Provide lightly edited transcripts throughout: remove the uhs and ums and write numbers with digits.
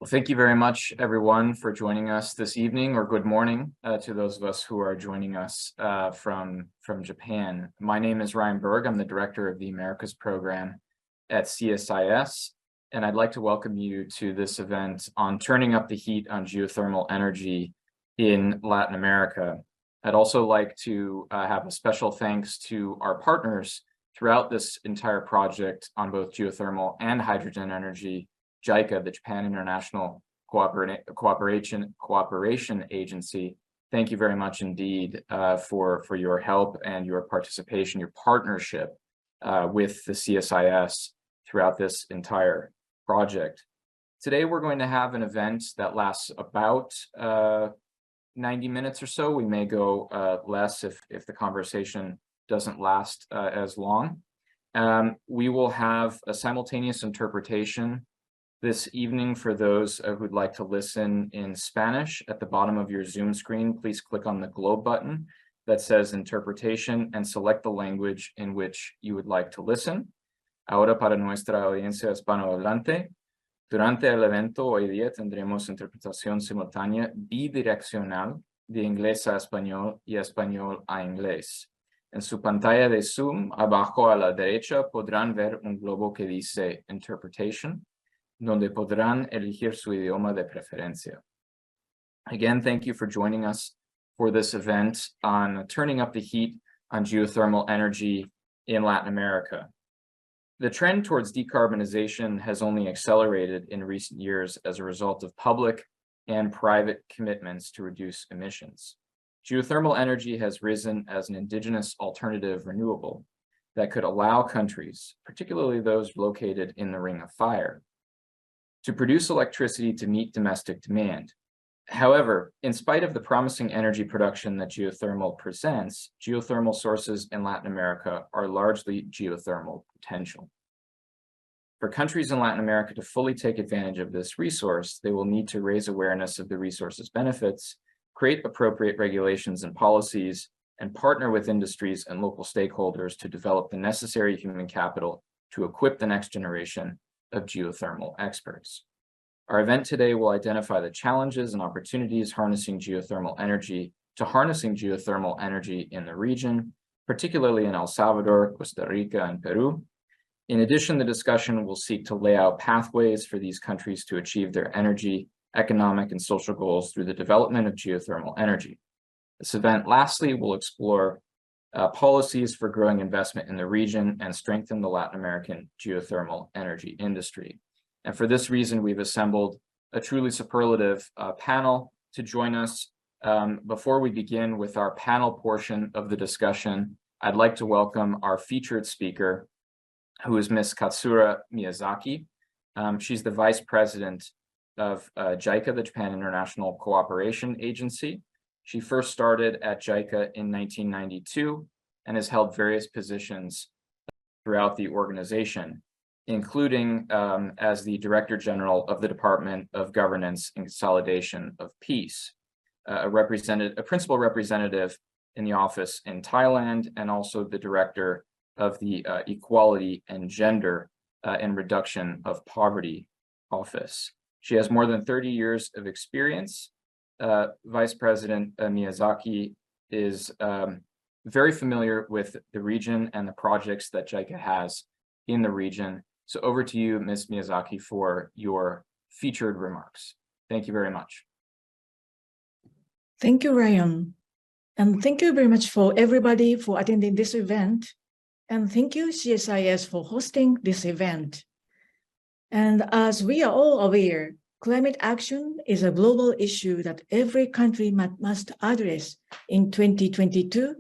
Well, thank you very much, everyone, for joining us this evening, or good morning to those of us who are joining us from Japan. My name is Ryan Berg. I'm the director of the Americas program at CSIS, and I'd like to welcome you to this event on turning up the heat on geothermal energy in Latin America. I'd also like to have a special thanks to our partners throughout this entire project on both geothermal and hydrogen energy, JICA, the Japan International Cooperation Agency. Thank you very much indeed for your help and your participation, your partnership with the CSIS throughout this entire project. Today, we're going to have an event that lasts about 90 minutes or so. We may go less if the conversation doesn't last as long. We will have a simultaneous interpretation this evening for those who'd like to listen in Spanish. At the bottom of your Zoom screen, please click on the globe button that says interpretation and select the language in which you would like to listen. Ahora para nuestra audiencia hispanohablante, durante el evento hoy día tendremos interpretación simultánea bidireccional de inglés a español y español a inglés. En su pantalla de Zoom, abajo a la derecha, podrán ver un globo que dice Interpretation, donde podrán elegir su idioma de preferencia. Again, thank you for joining us for this event on turning up the heat on geothermal energy in Latin America. The trend towards decarbonization has only accelerated in recent years as a result of public and private commitments to reduce emissions. Geothermal energy has risen as an indigenous alternative renewable that could allow countries, particularly those located in the Ring of Fire, to produce electricity to meet domestic demand. However, in spite of the promising energy production that geothermal presents, geothermal sources in Latin America are largely geothermal potential. For countries in Latin America to fully take advantage of this resource, they will need to raise awareness of the resource's benefits, create appropriate regulations and policies, and partner with industries and local stakeholders to develop the necessary human capital to equip the next generation of geothermal experts. Our event today will identify the challenges and opportunities harnessing geothermal energy in the region, particularly in El Salvador, Costa Rica, and Peru. In addition, the discussion will seek to lay out pathways for these countries to achieve their energy, economic, and social goals through the development of geothermal energy. This event, lastly, will explore policies for growing investment in the region and strengthen the Latin American geothermal energy industry. And for this reason, we've assembled a truly superlative panel to join us. Before we begin with our panel portion of the discussion, I'd like to welcome our featured speaker, who is Ms. Katsura Miyazaki. She's the Vice President of JICA, the Japan International Cooperation Agency. She first started at JICA in 1992 and has held various positions throughout the organization, including as the Director General of the Department of Governance and Consolidation of Peace, a principal representative in the office in Thailand, and also the Director of the Equality and Gender and Reduction of Poverty Office. She has more than 30 years of experience. Vice President Miyazaki is very familiar with the region and the projects that JICA has in the region. So over to you, Ms. Miyazaki, for your featured remarks. Thank you very much. Thank you, Ryan. And thank you very much for everybody for attending this event. And thank you, CSIS, for hosting this event. And as we are all aware, climate action is a global issue that every country must address in 2022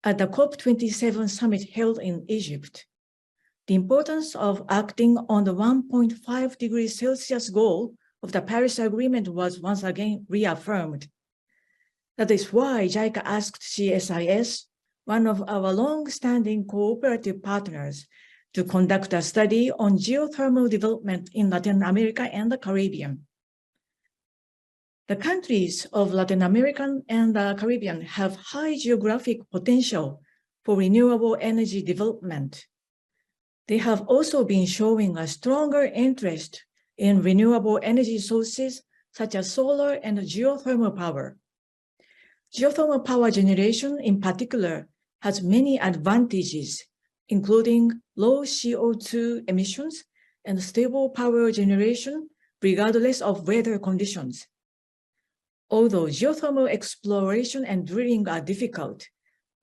at the COP27 summit held in Egypt. The importance of acting on the 1.5 degrees Celsius goal of the Paris Agreement was once again reaffirmed. That is why JICA asked CSIS, one of our long-standing cooperative partners, to conduct a study on geothermal development in Latin America and the Caribbean. The countries of Latin America and the Caribbean have high geographic potential for renewable energy development. They have also been showing a stronger interest in renewable energy sources such as solar and geothermal power. Geothermal power generation in particular has many advantages, including low CO2 emissions and stable power generation regardless of weather conditions. Although geothermal exploration and drilling are difficult,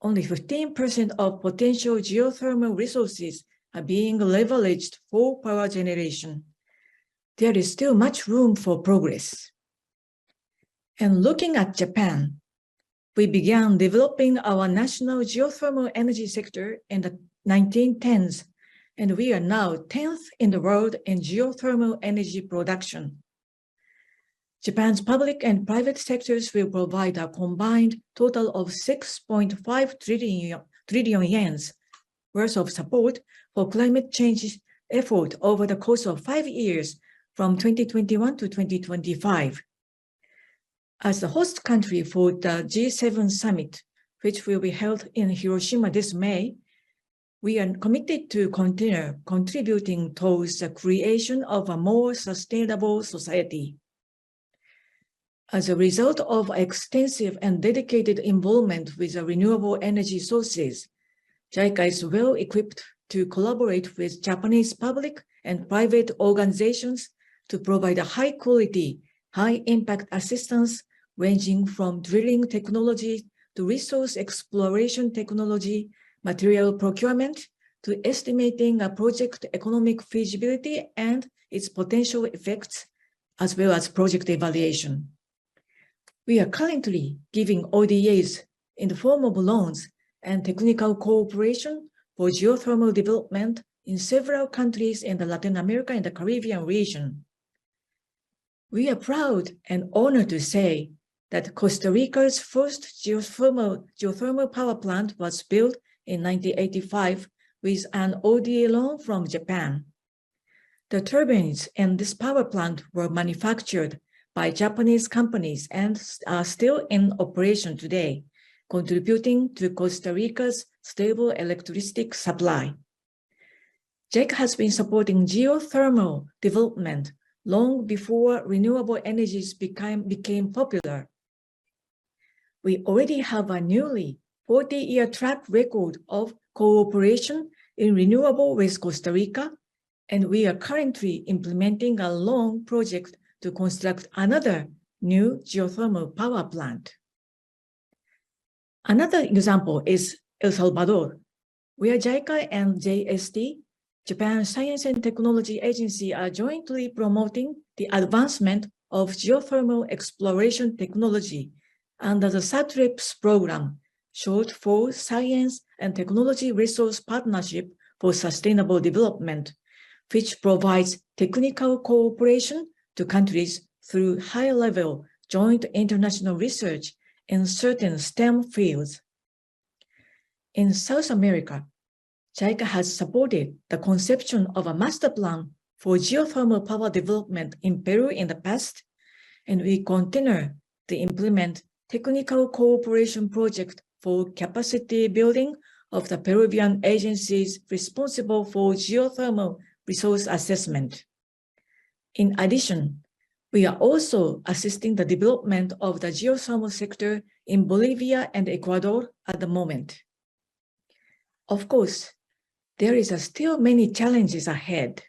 only 15% of potential geothermal resources are being leveraged for power generation. There is still much room for progress. And looking at Japan, we began developing our national geothermal energy sector in the 1910s, and we are now 10th in the world in geothermal energy production. Japan's public and private sectors will provide a combined total of 6.5 trillion yen worth of support for climate change effort over the course of 5 years from 2021 to 2025. As the host country for the G7 summit, which will be held in Hiroshima this May, we are committed to continue contributing towards the creation of a more sustainable society. As a result of extensive and dedicated involvement with the renewable energy sources, JICA is well equipped to collaborate with Japanese public and private organizations to provide a high-quality, high-impact assistance ranging from drilling technology to resource exploration technology, material procurement, to estimating a project economic feasibility and its potential effects, as well as project evaluation. We are currently giving ODAs in the form of loans and technical cooperation for geothermal development in several countries in the Latin America and the Caribbean region. We are proud and honored to say that Costa Rica's first geothermal power plant was built in 1985 with an ODA loan from Japan. The turbines in this power plant were manufactured by Japanese companies and are still in operation today, contributing to Costa Rica's stable electricity supply. JICA has been supporting geothermal development long before renewable energies became popular. We already have a nearly 40-year track record of cooperation in renewable with Costa Rica, and we are currently implementing a long project to construct another new geothermal power plant. Another example is El Salvador, where JICA and JST, Japan Science and Technology Agency, are jointly promoting the advancement of geothermal exploration technology under the SATRIPS program, short for Science and Technology Resource Partnership for Sustainable Development, which provides technical cooperation to countries through high-level joint international research in certain STEM fields. In South America, JICA has supported the conception of a master plan for geothermal power development in Peru in the past, and we continue to implement technical cooperation project for capacity building of the Peruvian agencies responsible for geothermal resource assessment. In addition, we are also assisting the development of the geothermal sector in Bolivia and Ecuador at the moment. Of course, there is still many challenges ahead.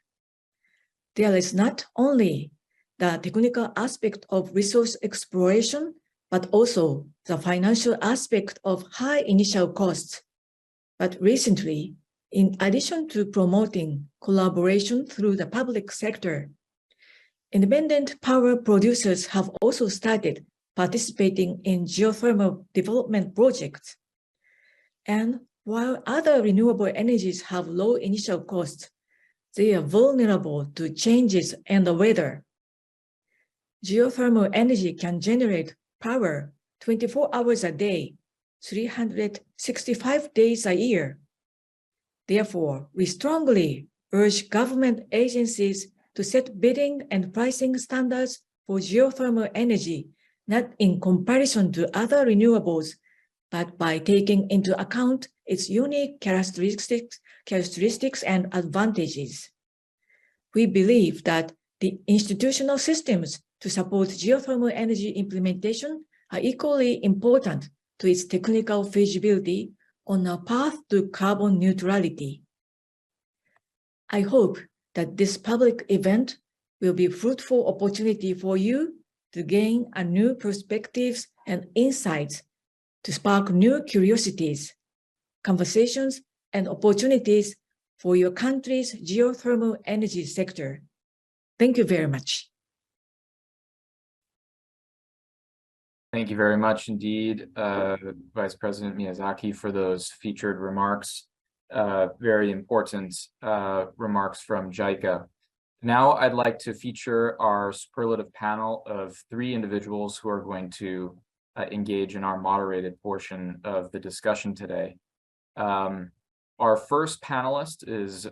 There is not only the technical aspect of resource exploration, but also the financial aspect of high initial costs. But recently, in addition to promoting collaboration through the public sector, independent power producers have also started participating in geothermal development projects. And while other renewable energies have low initial costs, they are vulnerable to changes in the weather. Geothermal energy can generate power 24 hours a day, 365 days a year. Therefore, we strongly urge government agencies to set bidding and pricing standards for geothermal energy, not in comparison to other renewables, but by taking into account its unique characteristics and advantages. We believe that the institutional systems to support geothermal energy implementation are equally important to its technical feasibility on a path to carbon neutrality. I hope that this public event will be a fruitful opportunity for you to gain a new perspectives and insights to spark new curiosities, conversations, and opportunities for your country's geothermal energy sector. Thank you very much. Thank you very much indeed, Vice President Miyazaki, for those featured remarks. Very important remarks from JICA. Now I'd like to feature our superlative panel of 3 individuals who are going to engage in our moderated portion of the discussion today. Our first panelist is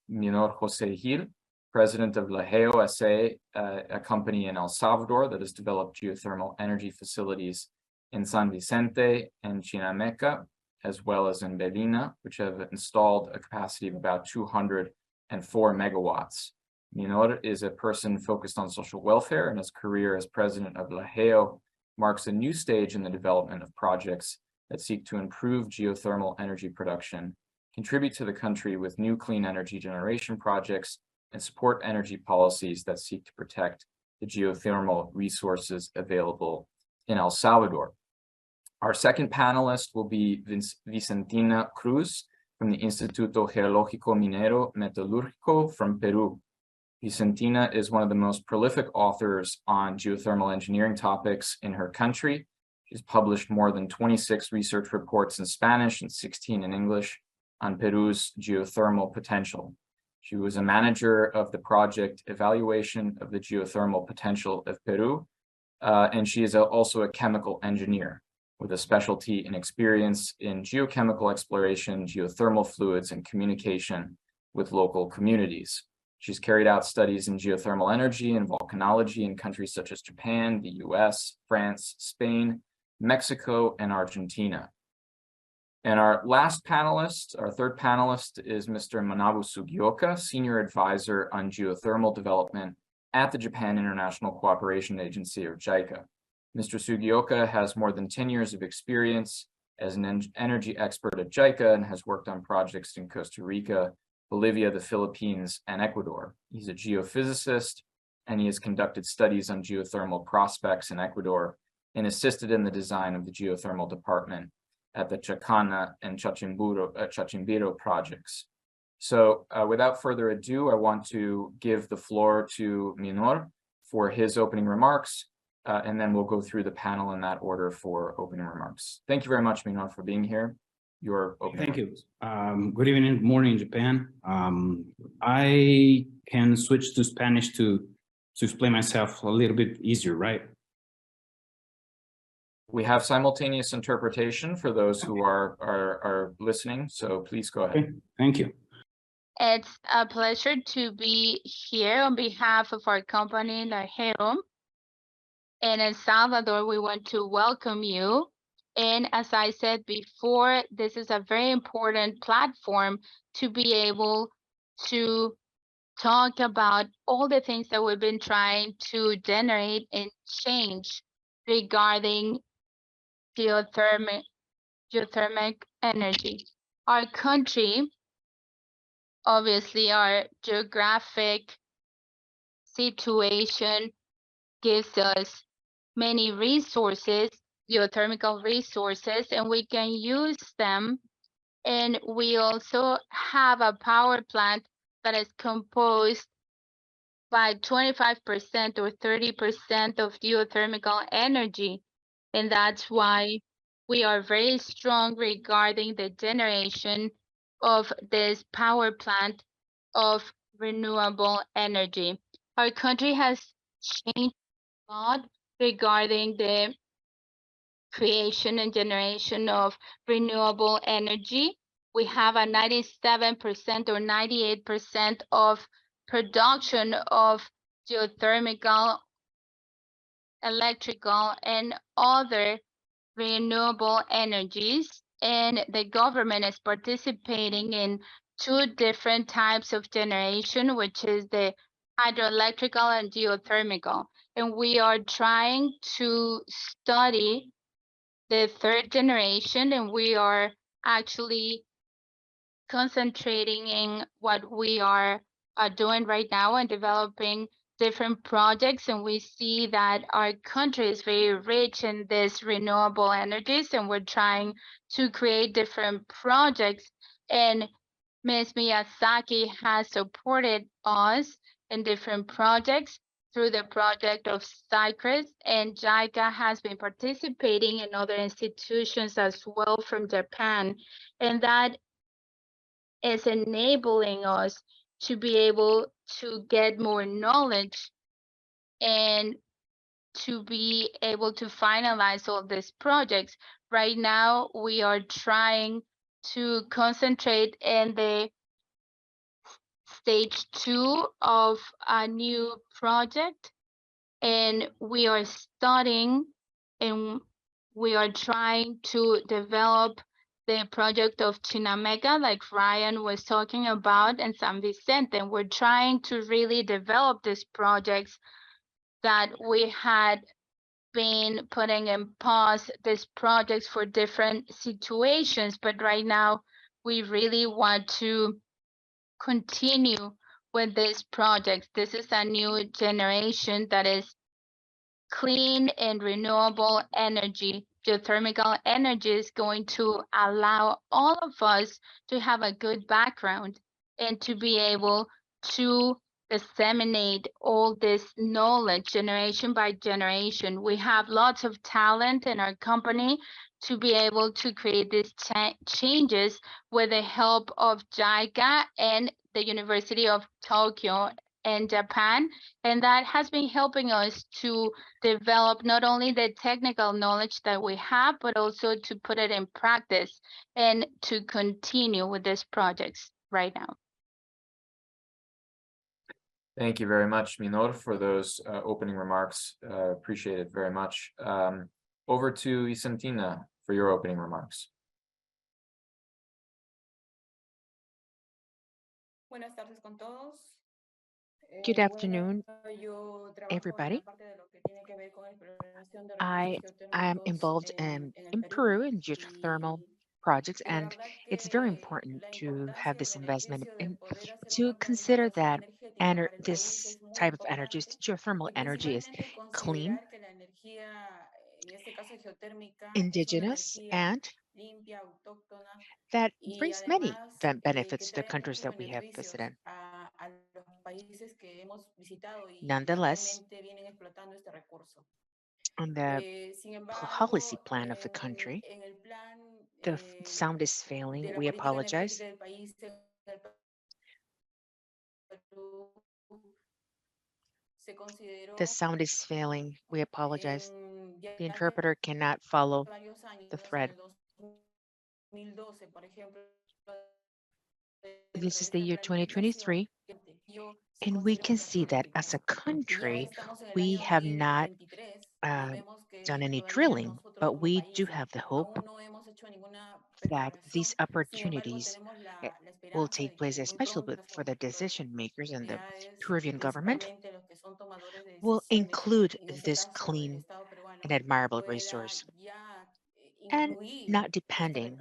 Minor Jose Gil, president of Lajeo S.A., a company in El Salvador that has developed geothermal energy facilities in San Vicente and Chinameca, as well as in Belina, which have installed a capacity of about 204 megawatts. Minor is a person focused on social welfare, and his career as president of Lajeo marks a new stage in the development of projects that seek to improve geothermal energy production, contribute to the country with new clean energy generation projects, and support energy policies that seek to protect the geothermal resources available in El Salvador. Our second panelist will be Vicentina Cruz from the Instituto Geológico Minero Metalúrgico from Peru. Vicentina is one of the most prolific authors on geothermal engineering topics in her country. She's published more than 26 research reports in Spanish and 16 in English on Peru's geothermal potential. She was a manager of the project Evaluation of the Geothermal Potential of Peru, and she is also a chemical engineer with a specialty and experience in geochemical exploration, geothermal fluids, and communication with local communities. She's carried out studies in geothermal energy and volcanology in countries such as Japan, the US, France, Spain, Mexico, and Argentina. And our last panelist, our third panelist, is Mr. Manabu Sugioka, Senior Advisor on Geothermal Development at the Japan International Cooperation Agency, or JICA. Mr. Sugioka has more than 10 years of experience as an energy expert at JICA and has worked on projects in Costa Rica, Bolivia, the Philippines, and Ecuador. He's a geophysicist, and he has conducted studies on geothermal prospects in Ecuador and assisted in the design of the geothermal department at the Chacana and Chachimbiro projects. So without further ado, I want to give the floor to Minor for his opening remarks, and then we'll go through the panel in that order for opening remarks. Thank you very much, Minor, for being here. Your opening Thank remarks. you. Good evening, good morning, Japan. I can switch to Spanish to explain myself a little bit easier, right? We have simultaneous interpretation for those who are listening, so please go ahead. Okay, thank you. It's a pleasure to be here on behalf of our company, Lajeo. And in Salvador, we want to welcome you. And as I said before, this is a very important platform to be able to talk about all the things that we've been trying to generate and change regarding geothermic energy. Our country, obviously, our geographic situation gives us many resources, geothermal resources, and we can use them. And we also have a power plant that is composed by 25% or 30% of geothermal energy. And that's why we are very strong regarding the generation of this power plant of renewable energy. Our country has changed a lot regarding the creation and generation of renewable energy. We have a 97% or 98% of production of geothermal, electrical, and other renewable energies. And the government is participating in 2 different types of generation, which is the hydroelectrical and geothermal. And we are trying to study the third generation, and we are actually concentrating in what we are doing right now and developing different projects. And we see that our country is very rich in this renewable energies, and we're trying to create different projects. And Ms. Miyazaki has supported us in different projects through the project of Cyprus, and JICA has been participating in other institutions as well from Japan. And that is enabling us to be able to get more knowledge and to be able to finalize all these projects. Right now, we are trying to concentrate in the stage 2 of a new project, and we are studying and we are trying to develop the project of Chinamega, like Ryan was talking about, and San Vicente. And we're trying to really develop these projects that we had been putting in pause, these projects for different situations. But right now, we really want to continue with this project. This is a new generation that is clean and renewable energy. Geothermal energy is going to allow all of us to have a good background and to be able to disseminate all this knowledge generation by generation. We have lots of talent in our company to be able to create these changes with the help of JICA and the University of Tokyo in Japan. And that has been helping us to develop not only the technical knowledge that we have, but also to put it in practice and to continue with these projects right now. Thank you very much, Minor, for those opening remarks. Appreciate it very much. Over to Isantina for your opening remarks. Good afternoon, everybody. I am involved in Peru in geothermal projects, and it's very important to have this investment and to consider that this type of energy, geothermal energy, is clean, indigenous, and that brings many benefits to the countries that we have visited. Nonetheless, on the policy plan of the country, the sound is failing. We apologize. The sound is failing. We apologize. The interpreter cannot follow the thread. This is the year 2023, and we can see that as a country, we have not uh, done any drilling, but we do have the hope that these opportunities eh, will take place, especially for the decision makers and the Peruvian government, will include this clean and admirable resource and not depending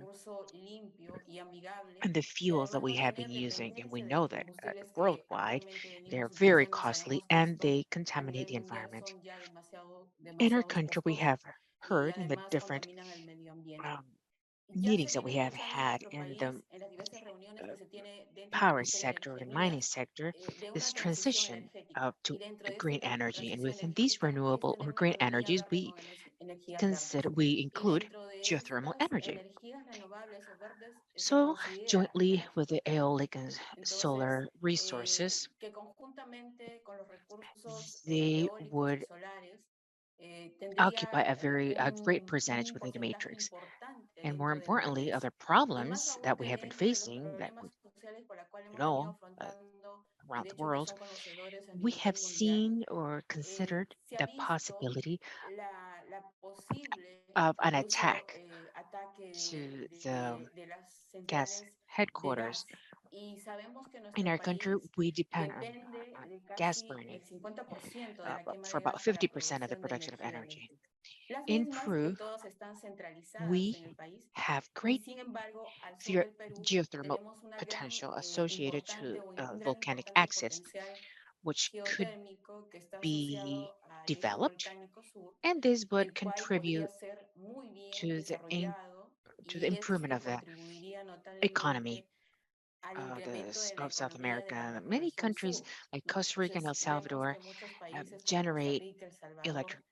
on the fuels that we have been using. And we know that worldwide, they're very costly and they contaminate the environment. In our country, we have heard in the different um, meetings that we have had in the uh, power sector, the mining sector, this transition to green energy. And within these renewable or green energies, we include geothermal energy. So jointly with the aeolic and solar resources, they would occupy a great percentage within the matrix. And more importantly, other problems that we have been facing that we know around the world, we have seen or considered the possibility of an attack to the gas headquarters In our country, we depend on gas burning for about 50% of the production of energy. In Peru, we have great geo- geothermal potential associated to volcanic axis, which could be developed, and this would contribute to to the improvement of the economy of South America. Many countries like Costa Rica and El Salvador generate electric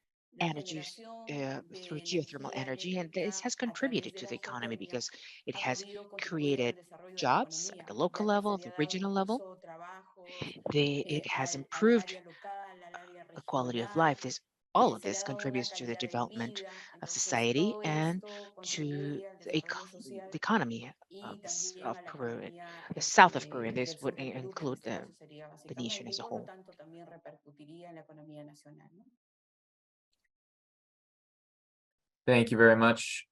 energy through geothermal energy, and this has contributed to the economy because it has created jobs at the local level, the regional level. It has improved the quality of life. This All of this contributes to the development of society and to the economy of Peru, the south of Peru, and this would include the nation as a whole. Thank you very much,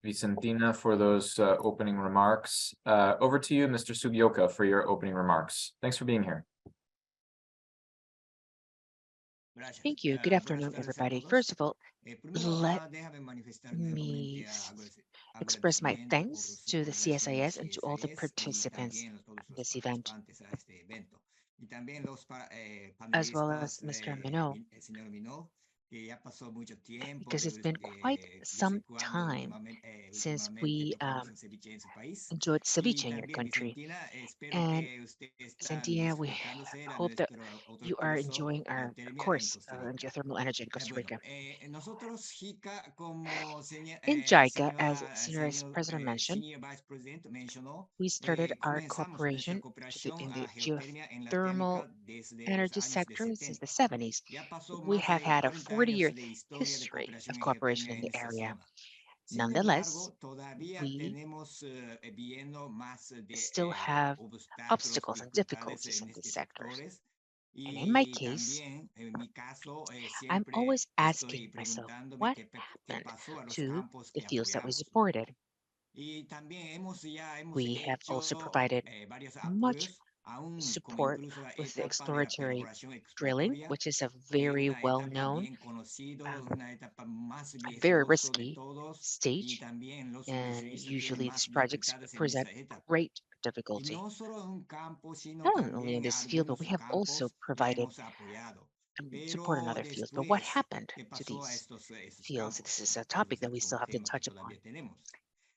Vicentina, for those opening remarks. Over to you, Mr. Sugioka, for your opening remarks. Thanks for being here. Thank you. Good afternoon, everybody. First of all, let me express my thanks to the CSIS and to all the participants in this event, as well as Mr. Minot, because it's been quite some time since we enjoyed ceviche in your country. And Santia, we hope that you are enjoying our course on geothermal energy in Costa Rica. In JICA, as Senior Vice President mentioned, we started our cooperation in the geothermal energy sector since the 70s. We have had a 40-year history of cooperation in the area. Nonetheless, we still have obstacles and difficulties in these sectors. And in my case, I'm always asking myself, what happened to the fields that we supported? We have also provided much support with the exploratory drilling, which is a very well-known, very risky stage. And usually these projects present great difficulty. Not only in this field, but we have also provided support in other fields. But what happened to these fields? This is a topic that we still have to touch upon.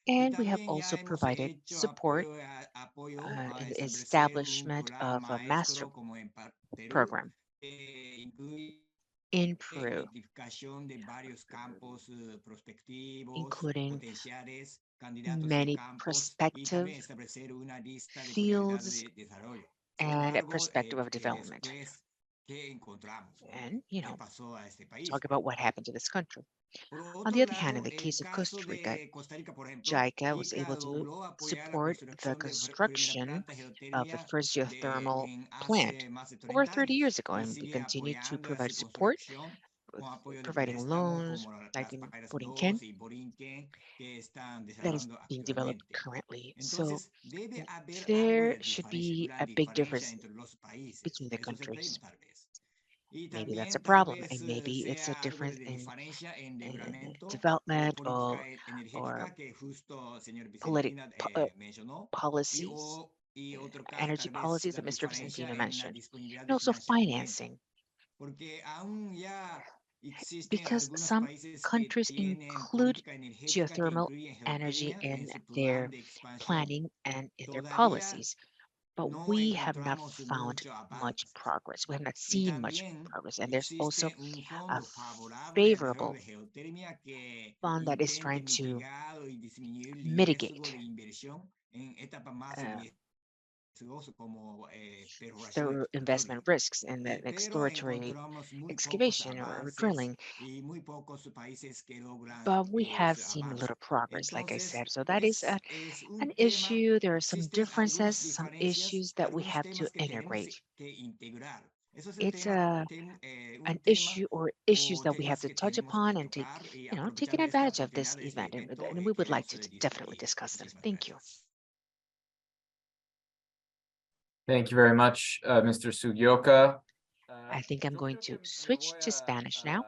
And we have also provided support in the establishment of a master program in Peru, including many prospective fields and a perspective of development. And, talk about what happened to this country. On the other hand, in the case of Costa Rica, JICA was able to support the construction of the first geothermal plant over 30 years ago, and we continue to provide support, with providing loans, like in Borinquen, that is being developed currently. So there should be a big difference between the countries. Maybe that's a problem, and maybe it's a difference in development or policies, energy policies that Mr. Vicentino mentioned, and also financing, because some countries include geothermal energy in their planning and in their policies, but we have not found much progress. We have not seen much progress, and there's also a favorable fund that is trying to mitigate uh, through investment risks and the exploratory excavation or drilling. But we have seen a little progress, like I said. So that is an issue. There are some differences, some issues that we have to integrate. It's an issue or issues that we have to touch upon and taking advantage of this event. And we would like to definitely discuss them. Thank you. Thank you very much, Mr. Sugioka. I think I'm Yo going creo to que me switch voy to Spanish now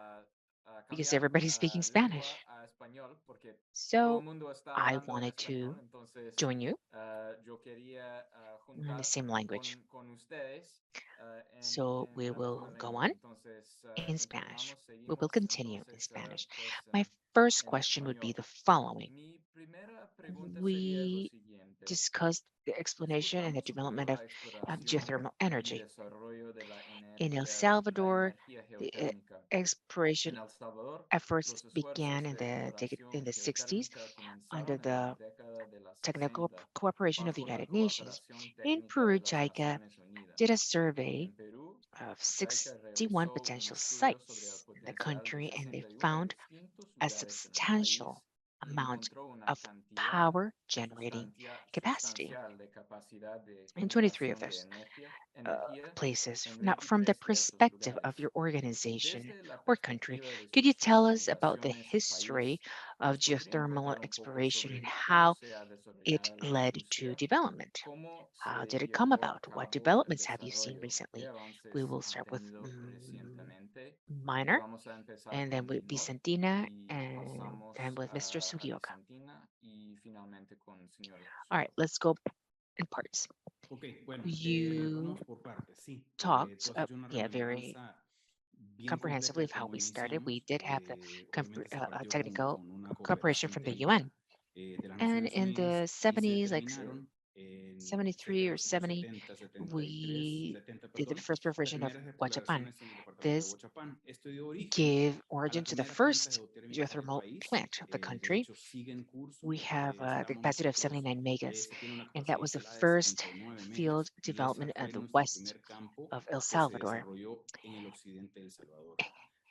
a because cambiar everybody's speaking lengua Spanish. a español porque todo el So mundo está I hablando en wanted to español, entonces join you yo quería in the juntar same language. con ustedes So we la misma will go lengua. on Entonces, in Spanish. continuamos, We will seguimos. continue in Entonces, Spanish. pues My first en question would be español. the following. Mi primera pregunta sería lo We siguiente. discussed the explanation and the Discutamos un development poco of la exploración geothermal y energy. desarrollo de In El la Salvador, energía the geotérmica. exploration En El Salvador, efforts los began esfuerzos in de the exploración 60s geotérmica under comenzaron en la the década de los technical 60 cooperation of the bajo la United Nations. cooperación In técnica Peru, de las JICA Naciones did a Unidas. survey En Perú, of JICA 61 realizó un potential estudio sobre el sites in the potencial de country, and they 61 found distintos a lugares en el substantial país y amount encontró una of cantidad power generating capacity sustancial de capacidad de in 23 of generación de those energía places. en Now, from the 23 de esos perspective of lugares. your organization Desde la or country, perspectiva de could you sus tell us about the organizaciones o history país, of ¿nos podrían geothermal contar un poco exploration and sobre cómo how se ha it desarrollado la led to industria? development? ¿Cómo How se did it come llevó a about? What cabo el developments have you seen desarrollo? ¿Qué recently? We avances will han start with tenido recientemente? Y Minor, vamos a empezar and then con with Keynote Vicentina, y and then pasamos with Mr. a Sugioka. Vicentina y finalmente con señor All right, Sugioka. let's go in parts. Ok, bueno, You vamos por partes, sí. talked, Tú has hecho una very remembranza bien completa comprehensively de of how cómo we started. We iniciamos. did have the Obviamente se partió technical con una cooperation cooperación from the técnica UN. de las And Naciones in Unidas the y se 70s, like determinaron en 73 or los 70, 70, 73, we 70, did the perdón, first las provision of primeras Huachapan. exploraciones en el departamento de This Huachapán. Esto dio origen gave a la origin to the primera planta first geotérmica del geothermal país. plant of the De country. hecho, sigue en curso. We have the Estamos capacity of nosotros, 79 megas, se tiene una and capacidad that was the instalada de first 79 field megas y esa development fue of the nuestro west primer campo of El que se Salvador. desarrolló en el occidente de El Salvador.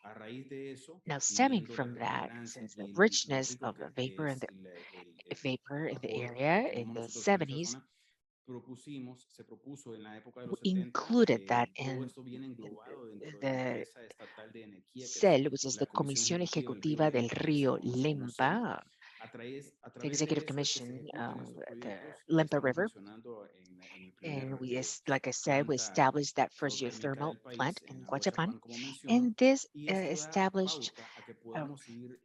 A raíz de eso, Now, stemming viendo la from that, preponderancia since the y lo richness rico of the que vapor and es the vapor in the vapor que area in tenemos the nosotros en esta 70s, zona, se propuso en la época de we los 70, included that todo in esto viene englobado dentro de la the empresa estatal de energía, que es CEL, which is la the Comisión Comisión Ejecutiva del Río Ejecutiva del Lempa, que les Río conocemos como CEL. Lempa, A the través de Executive eso es que se Commission, ejecutan estos the proyectos que Lempa estamos River. mencionando en el primer And we, like I said, we planta established that first geotérmica geothermal del plant país, en in Aguachapán, Huachapan. como menciono, And this y esto da established pauta a que uh, podamos seguir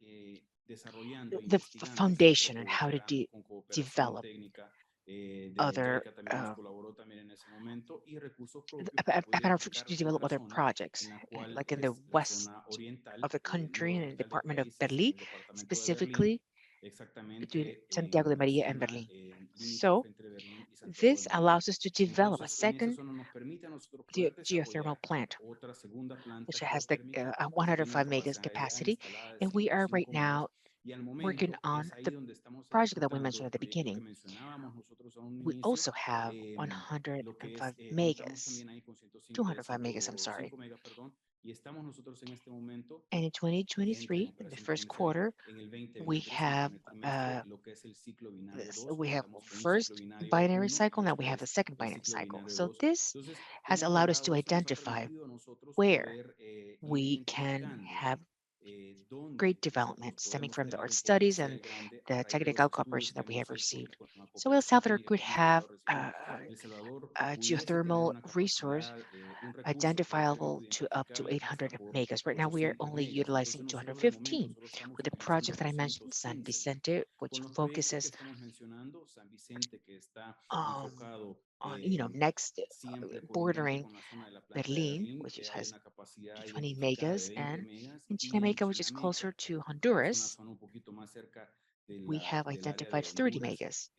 desarrollando, the investigando, siempre foundation on how to con cooperación develop técnica de other JICA también nos colaboró también en ese momento y recursos propios para poder about identificar to develop otra other zona projects, en la cual like in the es la west zona oriental, of the country and in the nororiental del Department of país, es en Berlin, el departamento de Berlín, specifically between exactamente Santiago de en la Maria and zona Berlin. limítrofe So entre Berlín y Santiago de this María. allows us to develop a Entonces, en esa second zona nos permite a nosotros poder geothermal desarrollar plant, otra segunda planta which has the geotérmica que ya tiene una 105 megas capacidad ya capacity. instalada de And we are right 105 megas now y al working momento on es ahí the donde estamos project that we ejecutando mentioned el at the proyecto que beginning. mencionábamos nosotros a un We inicio, also have lo que es, 105 contamos megas, también ahí con 205 megas, I'm sorry. 105 megas, perdón, y estamos nosotros en este momento And in que entra en 2023, in the operación first comercial quarter, en el we 2023, en el have primer trimestre, lo que es el ciclo binario this. 2. We have Estamos con un ciclo first binario binary 1 y cycle, now we have the después second el binary ciclo cycle. binario So 2. this Entonces, has hemos allowed us to logrado, eso nos ha identify permitido a nosotros where poder ir we can identificando have dónde great nosotros development stemming podemos from the tener art un studies and potencial grande a the raíz de los technical estudios cooperation que that we have hemos hecho received. con la So El cooperación Salvador técnica could que hemos have logrado recibir. El Salvador a pudiese tener geothermal una resource capacidad, un recurso geotérmico identifiable to up to identificable hasta 800 por megas. Right now, we are 800 only megas. utilizing Entonces nosotros de momento 215 nosotros estamos with the utilizando project that I mentioned, San 215 megas. Vicente, which Con los proyectos que focuses estamos mencionando, San Vicente, que está um, enfocado on, next siempre colindante bordering con la zona de la planta de Berlin, Berlín, which hay has una capacidad 20 identificada de megas, 20 and megas, in y en Chinameca, which is closer Chinameca, to que es una Honduras, zona un poquito más cerca we have del área identified de 30 Honduras, megas.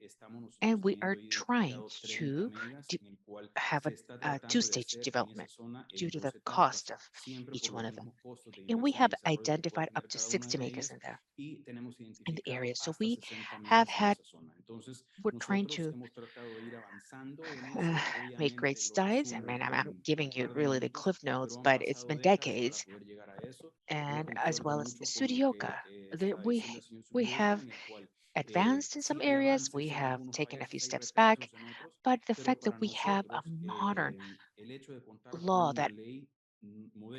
estamos nosotros And we are teniendo trying identificado 30 to megas, en el cual have se está a tratando de two-stage hacer en esa development zona due en to the dos cost etapas, of siempre each por los one of them. mismos costos de And we inversión y have desarrollo que puede identified up tener to cada una 60 de megas ellas, y tenemos in the area. identificado So hasta we 60 have megas en had, esa zona. Entonces, we're trying nosotros to hemos tratado de ir avanzando en uh, eso. make great Obviamente lo strides. I resumo mean, I'm en giving un you par de really the minutos, cliff notes, pero han but it's pasado been décadas para decades. poder llegar a eso. Yo And as concuerdo well as mucho con lo Suryoka, que that está diciendo el señor we Sugioka, have en el cual advanced in some sí hay areas. We avances en have algunos taken a few países, hay steps back, retrasos en otros, but the pero fact that para we have a nosotros modern el hecho de contar con law una that ley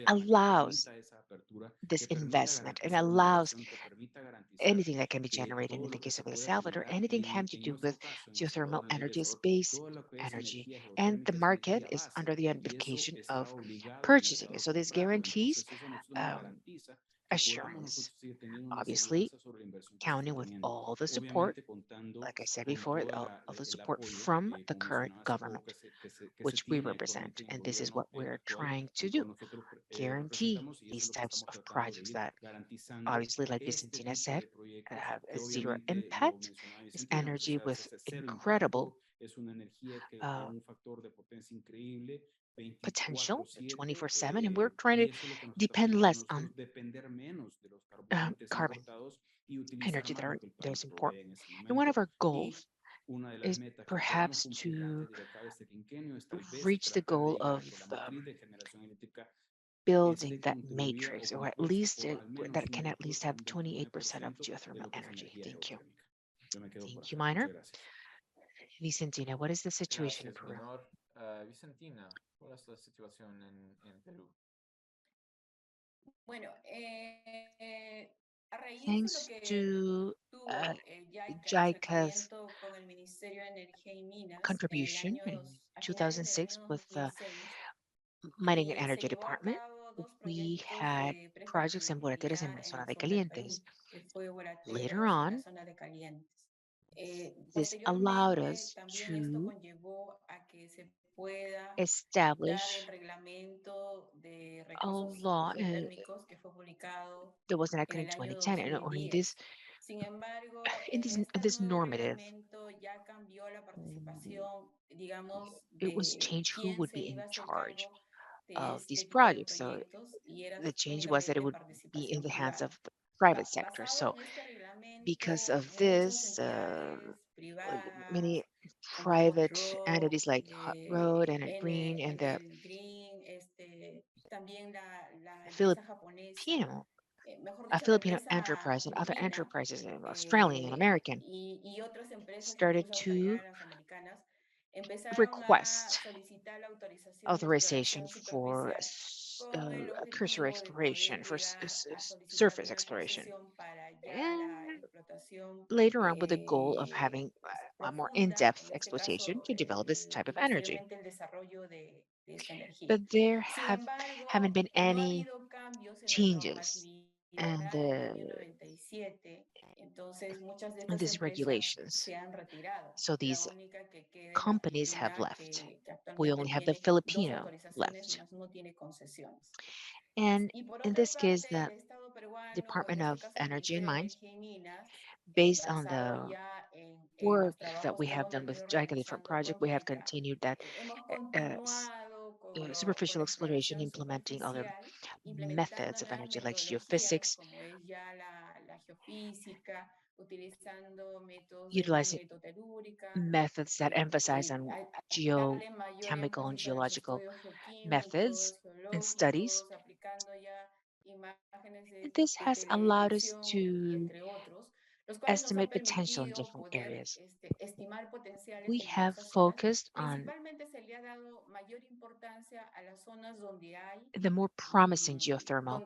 allows this investment and allows anything that can be generated in the case of El Salvador, anything having to do with geothermal energy, space energy. And the market is under the implication of purchasing it. So this guarantees um, assurance, obviously counting with all the support, like I said before, all the support from the current government, which we represent. And this is what we're trying to do, guarantee these types of projects that obviously, like Vicentina said, have a zero impact. It's energy with incredible uh, potential, 24/7, and we're trying to depend less on carbon energy that is important. And one of our goals is perhaps to reach the goal of building that matrix, or at least that can at least have 28% of geothermal energy. Thank you. Thank you, Minor. Vicentina, what is the situation in Gracias, Peru? Minor. Vicentina, ¿cuál es la situación en Perú? Thanks to JICA's contribution in 2006 with the Mining and Energy Department, we had projects en Borateras en la zona de Calientes. Later on, this allowed us to establish a law that was enacted in 2010, and in this normative, mm, it was changed who would be in charge of these projects. So the change was that it would be in the hands of the private sector. So because of this, many private entities like Hot Road and Green and the Filipino, Filipino enterprise and other enterprises, Australian and American, started to request authorization for cursory exploration, for surface exploration. And later on, with the goal of having a more in-depth exploitation to develop this type of energy. But there haven't been any changes and in these regulations. So these companies have left. We only have the Filipino left. And in this case, the Department of Energy and Mines, based on the work that we have done with JICA different project, we have continued that superficial exploration, implementing other methods of energy like geophysics, utilizing methods that emphasize on geochemical and geological methods and studies. And this has allowed us to estimate potential in different areas. We have focused on the more promising geothermal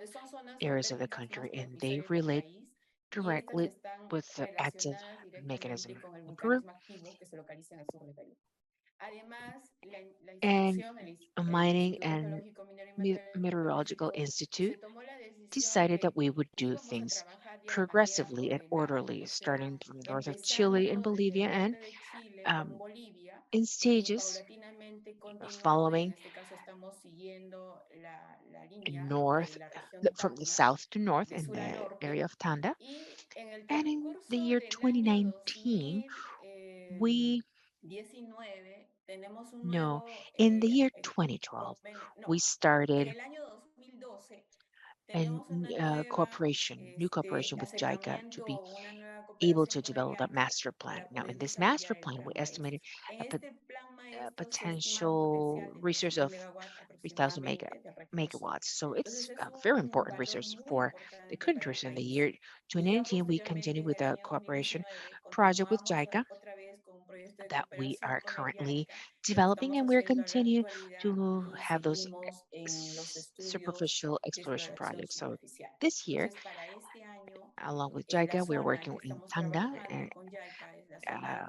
areas of the country, and they relate directly with the active mechanism in Peru. And a mining and meteorological institute decided that we would do things progressively and orderly, starting from north of Chile and Bolivia, and um, in stages, following north, from the south to north in the area of Tanda. And in the year 2019, we no, in the year 2012, we started a new cooperation with JICA to be able to develop a master plan. Now, in this master plan, we estimated a potential resource of 3,000 megawatts. So it's a very important resource for the countries. In the year 2019, we continued with a cooperation project with JICA that we are currently developing, and we're continue to have those superficial exploration projects. So this year, along with JICA, we're working in Tacna, and uh,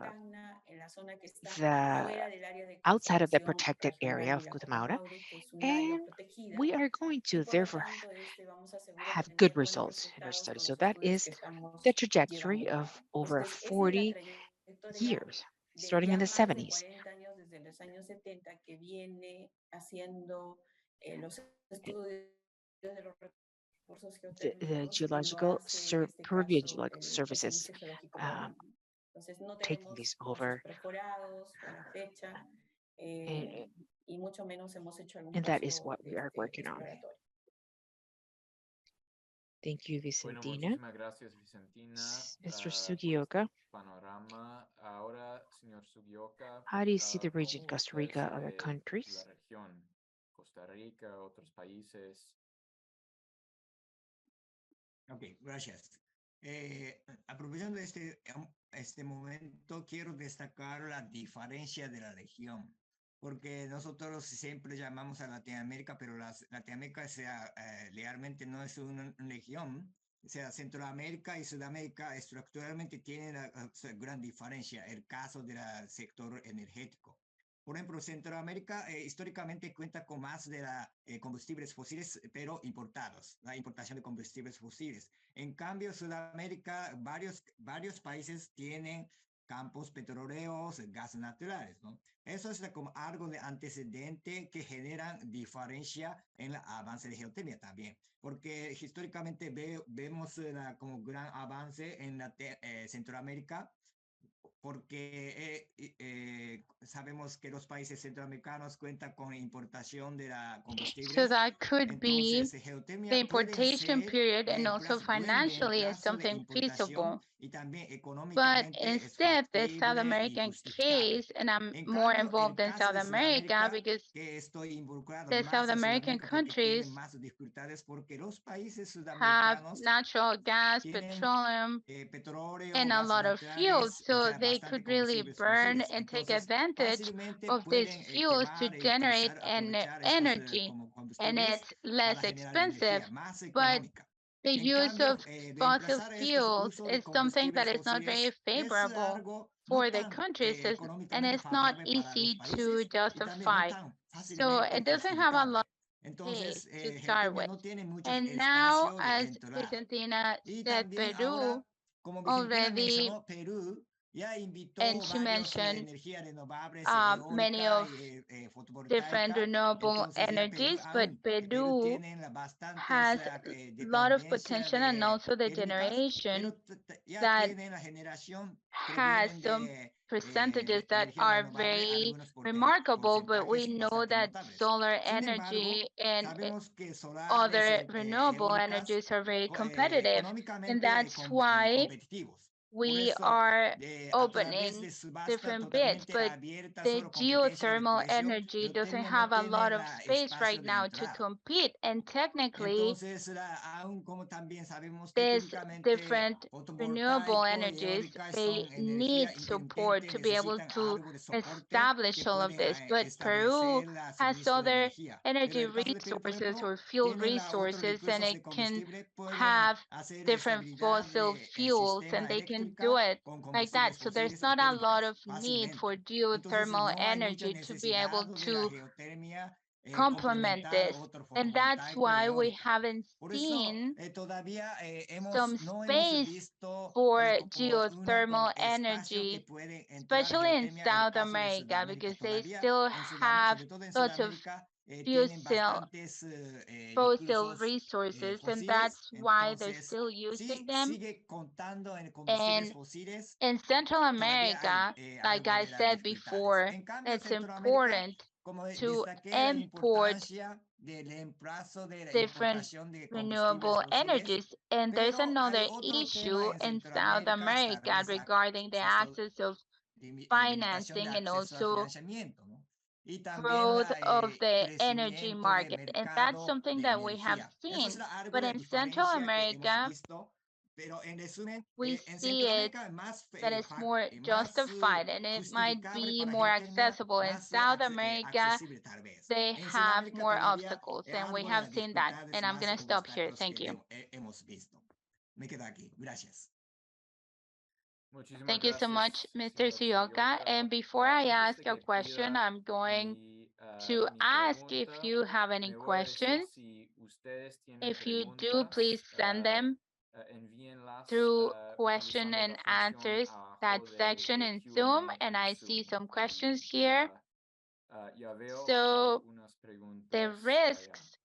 the outside of the protected area of Cutamaura, and we are going to therefore have good results in our study. So that is the trajectory of over 40 years, starting in the 70s. The Peruvian Geological Services um, taking this over, and, and that is what we are working on. Thank you, Bueno, Vicentina. muchísimas gracias, Vicentina, Mr. por Sugioka, este panorama. Ahora, señor Sugioka, how do you see the region, ¿cómo Costa usted Rica, other ve la countries? región? Costa Rica, otros países. Ok, gracias. Aprovechando este momento, quiero destacar la diferencia de la región, porque nosotros siempre llamamos a Latinoamérica, pero Latinoamérica realmente no es una región. O sea, Centroamérica y Sudamérica estructuralmente tienen la gran diferencia, el caso del sector energético. Por ejemplo, Centroamérica históricamente cuenta con más de combustibles fósiles, pero importados, la importación de combustibles fósiles. En cambio, Sudamérica, varios países tienen campos petroleros, gas naturales, ¿no? Eso es como algo de antecedente que generan diferencia en el avance de geotermia también, porque históricamente vemos como gran avance en Centroamérica, porque sabemos que los países centroamericanos cuentan con importación de So combustibles. that could be Entonces, the geotermia puede importation ser period, and also buen financially is reemplazo de something importación feasible. y también But económicamente es instead, the South factible y American justificable. case, and I'm En more cambio, el involved in caso South de America Sudamérica, because que estoy involucrado the South más a American Sudamérica porque tiene countries más dificultades, porque los países have sudamericanos natural gas, tienen petroleum, petróleo, and a gas lot of fuels, naturales, o so sea, they bastante could really combustibles burn fósiles. and take Entonces, advantage fácilmente of these pueden fuels to quemar, generate utilizar, an aprovechar estos energy, como and combustibles it's less para generar energía expensive. más But económica. the En use of cambio, fossil reemplazar estos fuels usos de is something that combustibles is not very fósiles es favorable algo no for the tan countries, and económicamente it's not favorable para los easy to países y también no justify. tan So fácilmente it doesn't have a lot justificable. case Entonces, to start geotermia with. no tiene mucho And now, espacio de as entrar. Vicentina Y said, también Peru ahora, como Vicentina already, mencionó, Perú ya and invitó she varios mentioned energías renovables, many eólica of y different fotovoltaica. renewable Entonces ya Perú energies, but aún, Perú Peru tiene bastantes has a lot of dependencia potential, and de also the térmicas, pero generation ya that tienen la generación, has previenen some de percentages that energía are renovable, very algunos remarkable, but we porcentajes know bastante that notables. solar Sin embargo, energy and sabemos que solares, other renewable eólicas, energies are very competitive, and económicamente that's why competitivos. Por we eso, are a través opening de subasta different bids, totalmente but abierta the sobre competencia de geothermal precio, energy doesn't Geotermia no have a tiene lot of la space espacio right de now to entrar. compete, and technically Entonces, aún como también sabemos these técnicamente, different renewable fotovoltaico y energies, eólica they son need energía support intermitente, to be able necesitan to algo de soporte que establish all of pueden this. But Peru establecer el has suministro de other energía. Pero energy en el caso de Perú, por resources ejemplo, or fuel tienen otros resources, and recursos it de can combustible, pueden have hacer different estabilidad fossil del fuels, and sistema they can do eléctrica it con like that. combustibles So there's fósiles not a lot térmicas of need for fácilmente. Entonces, geothermal no hay mucha energy to be able necesidad de la to geotermia complement complementar this. otro And that's fotovoltaico y why we eólica. haven't Por eso seen todavía some no hemos space visto for como como geothermal espacio que energy, puede entrar especially in geotermia el South caso de America, Sudamérica. because they Todavía still en Sudamérica, have sobre todo en lots of Sudamérica, tienen fossil bastantes fossil recursos resources, and fósiles. that's why they're Entonces, still using sí them. sigue contando en combustibles And fósiles. in Central Todavía hay America, like algo I de las said dificultades. before, En cambio, it's Centroamérica, important como to destaqué la import importancia del reemplazo de la different importación de combustibles renewable fósiles, energies. And there's pero hay another otro tema issue en in South Centroamérica, tal America vez regarding the acceso, access of limitación de financing and acceso a also financiamiento, ¿no? Y también growth of the energy crecimiento de market. And that's mercado something de that we have energía. Eso es seen. algo But de in Central diferencia que hemos America, visto. Pero en resumen, we en see it Centroamérica es más, that it's more más justified and it might justificable be para more geothermia, accessible. In más South America, accesible tal vez. they En have Sudamérica more todavía obstacles, es and we ardua have las seen that. dificultades And I'm más going to stop here. obstáculos Thank que you. hemos visto. Me quedo aquí. Gracias. Muchísimas Thank you so much, gracias, Mr. señor Suyoka. And before I Antes ask de a que question, pida I'm going to mi ask if pregunta, you have any me voy a decir questions. si ustedes tienen If you do, please preguntas, send them envíenlas through question utilizando la and función answers, abajo that section de in Zoom. Q&A And en I see Zoom. some questions Y here. ya veo So unas the preguntas allá. risks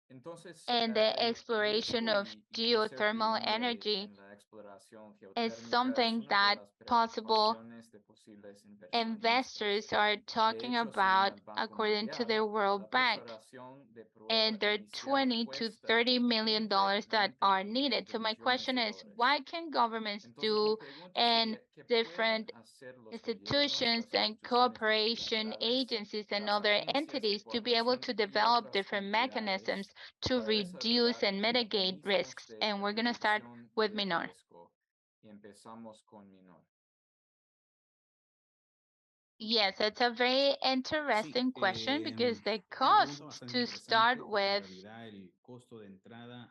Entonces, and the el exploration riesgo of y geothermal incertidumbre energy en la exploración is geotérmica es something una de that las possible preocupaciones de posibles inversionistas. investors are De talking hecho, según about el Banco according to the Mundial, World la Bank. perforación de And prueba there are inicial 20 to cuesta $30 million entre that 20 are y needed. 30 So my millones question de is, dólares. why can governments Entonces, mi do pregunta and sería, ¿qué pueden different hacer los gobiernos, institutions las and instituciones cooperation gubernamentales, agencies and las other agencias de entities to be able cooperación to y develop otras different entidades mechanisms to para reduce desarrollar and mitigate mecanismos risks? de And we're going to start reducción with de Minor. riesgo? Y empezamos con Minor. Yes, it's a very interesting question because the cost to start with el costo de entrada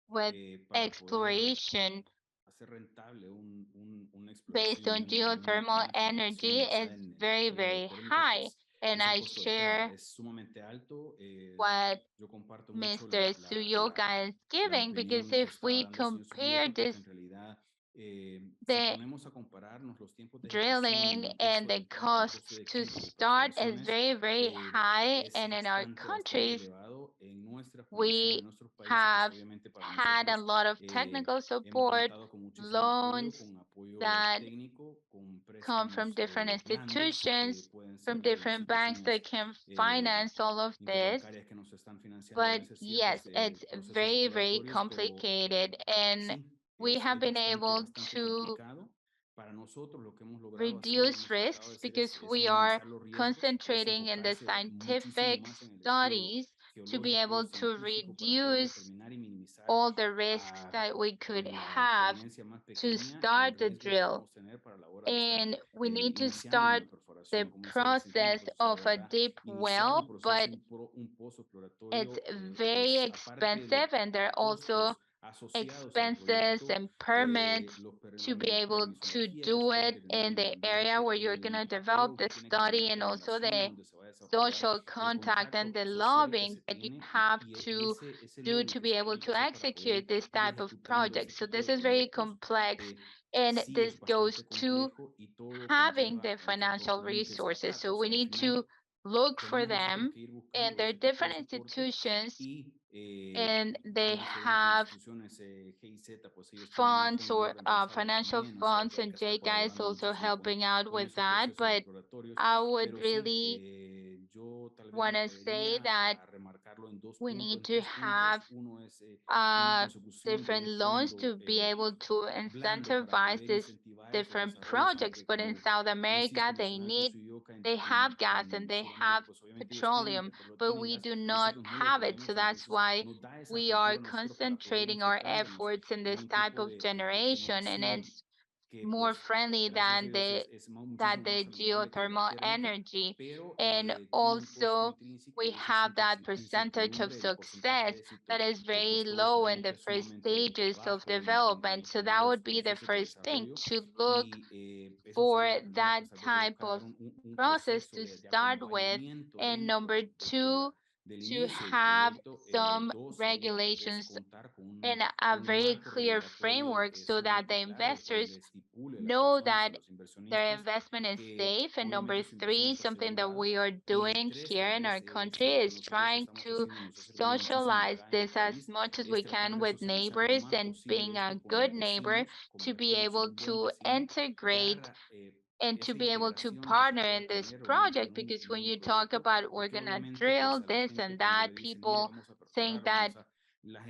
with exploration hacer rentable una based on exploración y geothermal una energy explotación basada is en very, energía very geotérmica, high. pues And es el I costo de entrada. share Es sumamente alto. what Yo comparto mucho Mr. Suyoka is giving, because opinión que if estaba we dando el señor compare Sugioka, porque this en realidad, si the ponemos a compararnos los tiempos de ejecución en drilling el and uso the del costo costs de to equipo de start is perforaciones, very, very high. es And in our bastante countries, elevado en nuestras condiciones, en we nuestros países, pues have obviamente para had a nosotros lot of technical hemos support, contado con muchísimo apoyo, loans con apoyo that técnico, con come from préstamos different grandes que institutions, pueden from ser de different banks that instituciones can finance all of this. interbancarias que nos están financiando a But veces ciertos yes, it's procesos very, very exploratorios, pero complicated. And sí, we have es been able bastante to complicado. Para nosotros lo que hemos logrado hacer, lo que reduce hemos tratado de risks hacer because es we are minimizar los riesgos, es concentrating in the enfocarse muchísimo scientific más en el estudio studies to be geológico, able to científico, para poder reduce determinar y minimizar all the risks that we could con la have experiencia más to pequeña el start the riesgo que drill. podemos tener para la hora de estar And we need to iniciando start una perforación. the Como dice el process científico, o sea, de of a verdad, deep iniciar el well, proceso, but un pozo it's exploratorio very es, aparte de los expensive, and there are also costos asociados al expenses proyecto, and permits los to be el able to permisología que do usted debe it tener in en el the area ambiente, where you're going to el develop apego the que tiene que study, tener and con la also zona the donde se va a desarrollar, social el contact and contacto the social que lobbying se that you tiene have to ese do lobby to que be se able tiene que to hacer para poder execute this ir type of ejecutando ese project. So tipo this de is very proyectos, complex, and sí this es goes bastante to complejo y todo having conlleva the un factor financial común que es la resources. plata. So O we sea, al need to final look for tenemos nosotros them, que ir and buscando there are ese tipo different de soporte institutions, y and they hay diferentes have instituciones, GIZ, pues ellos tienen un funds fondo muy or organizado financial también, o sea, funds, and JICA está JGA is colaborando also muchísimo helping out con with esos that. procesos But exploratorios, I would pero sí, really yo tal vez want me to say atrevería that a remarcarlo en we need en to tres puntos. have Uno es una uh, consecución de different un loans fondo to be able to blando para incentivize poder these incentivar esos different desarrollos, projects. aunque But in como South insisto, America, mencionaba el señor Suyoka, they have gas and en they Sudamérica, have pues obviamente ellos tienen petroleum, petróleo, but tienen we gas, do not nosotros no lo have it. So tenemos, that's entonces why nos da esa we apertura are a nosotros para poder concentrating our enfocarnos efforts in en this un type tipo of de generation, and exploración it's que more pues friendly gracias a than Dios the es that muchísimo más the saludable que la geothermal térmica, energy. pero And tiene un costo also intrínseco we y esa have that percentage of incertidumbre, el porcentaje de success that éxito is del very costo low in sabemos the que es first sumamente stages of bajo en development. los So that primeros would be the procesos de first thing, desarrollo to look y eso for sería la primera that cosa, type buscar of un process proceso to de start with. acompañamiento And number dentro two, del to inicio del have proyecto. some Dos sería tal vez regulations contar and a con un very marco clear regulatorio framework so that the sumamente claro, el cual le investors estipule a las know personas, a that los their inversionistas, investment is que safe. And number obviamente su inversión three, está something that asegurada. we are Y doing tres, here tal in our vez country sí, lo que is nosotros trying estamos to haciendo y nos ha servido muchísimo socialize acá en el this as país much as we es can tratar de with socializar lo neighbors más and posible being a esto con good los neighbor vecinos, to be convertirnos en able un buen to vecino, integrate dar and to esa be able to integración que se partner pueda in this tener project. en Because when un you talk proyecto, about we're porque gonna obviamente pues drill a la this gente and cuando le that, dicen, mire, people vamos a saying perforar, that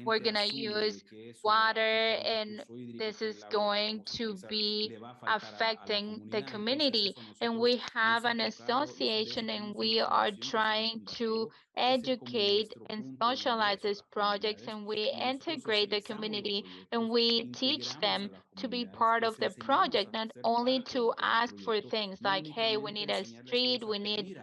we're gonna use water, and this is going to be affecting the community. And we have an association, and we are trying to educate and socialize these projects, and we integrate the community, and we teach them to be part of the project, not only to ask for things like, hey, we need a street, we need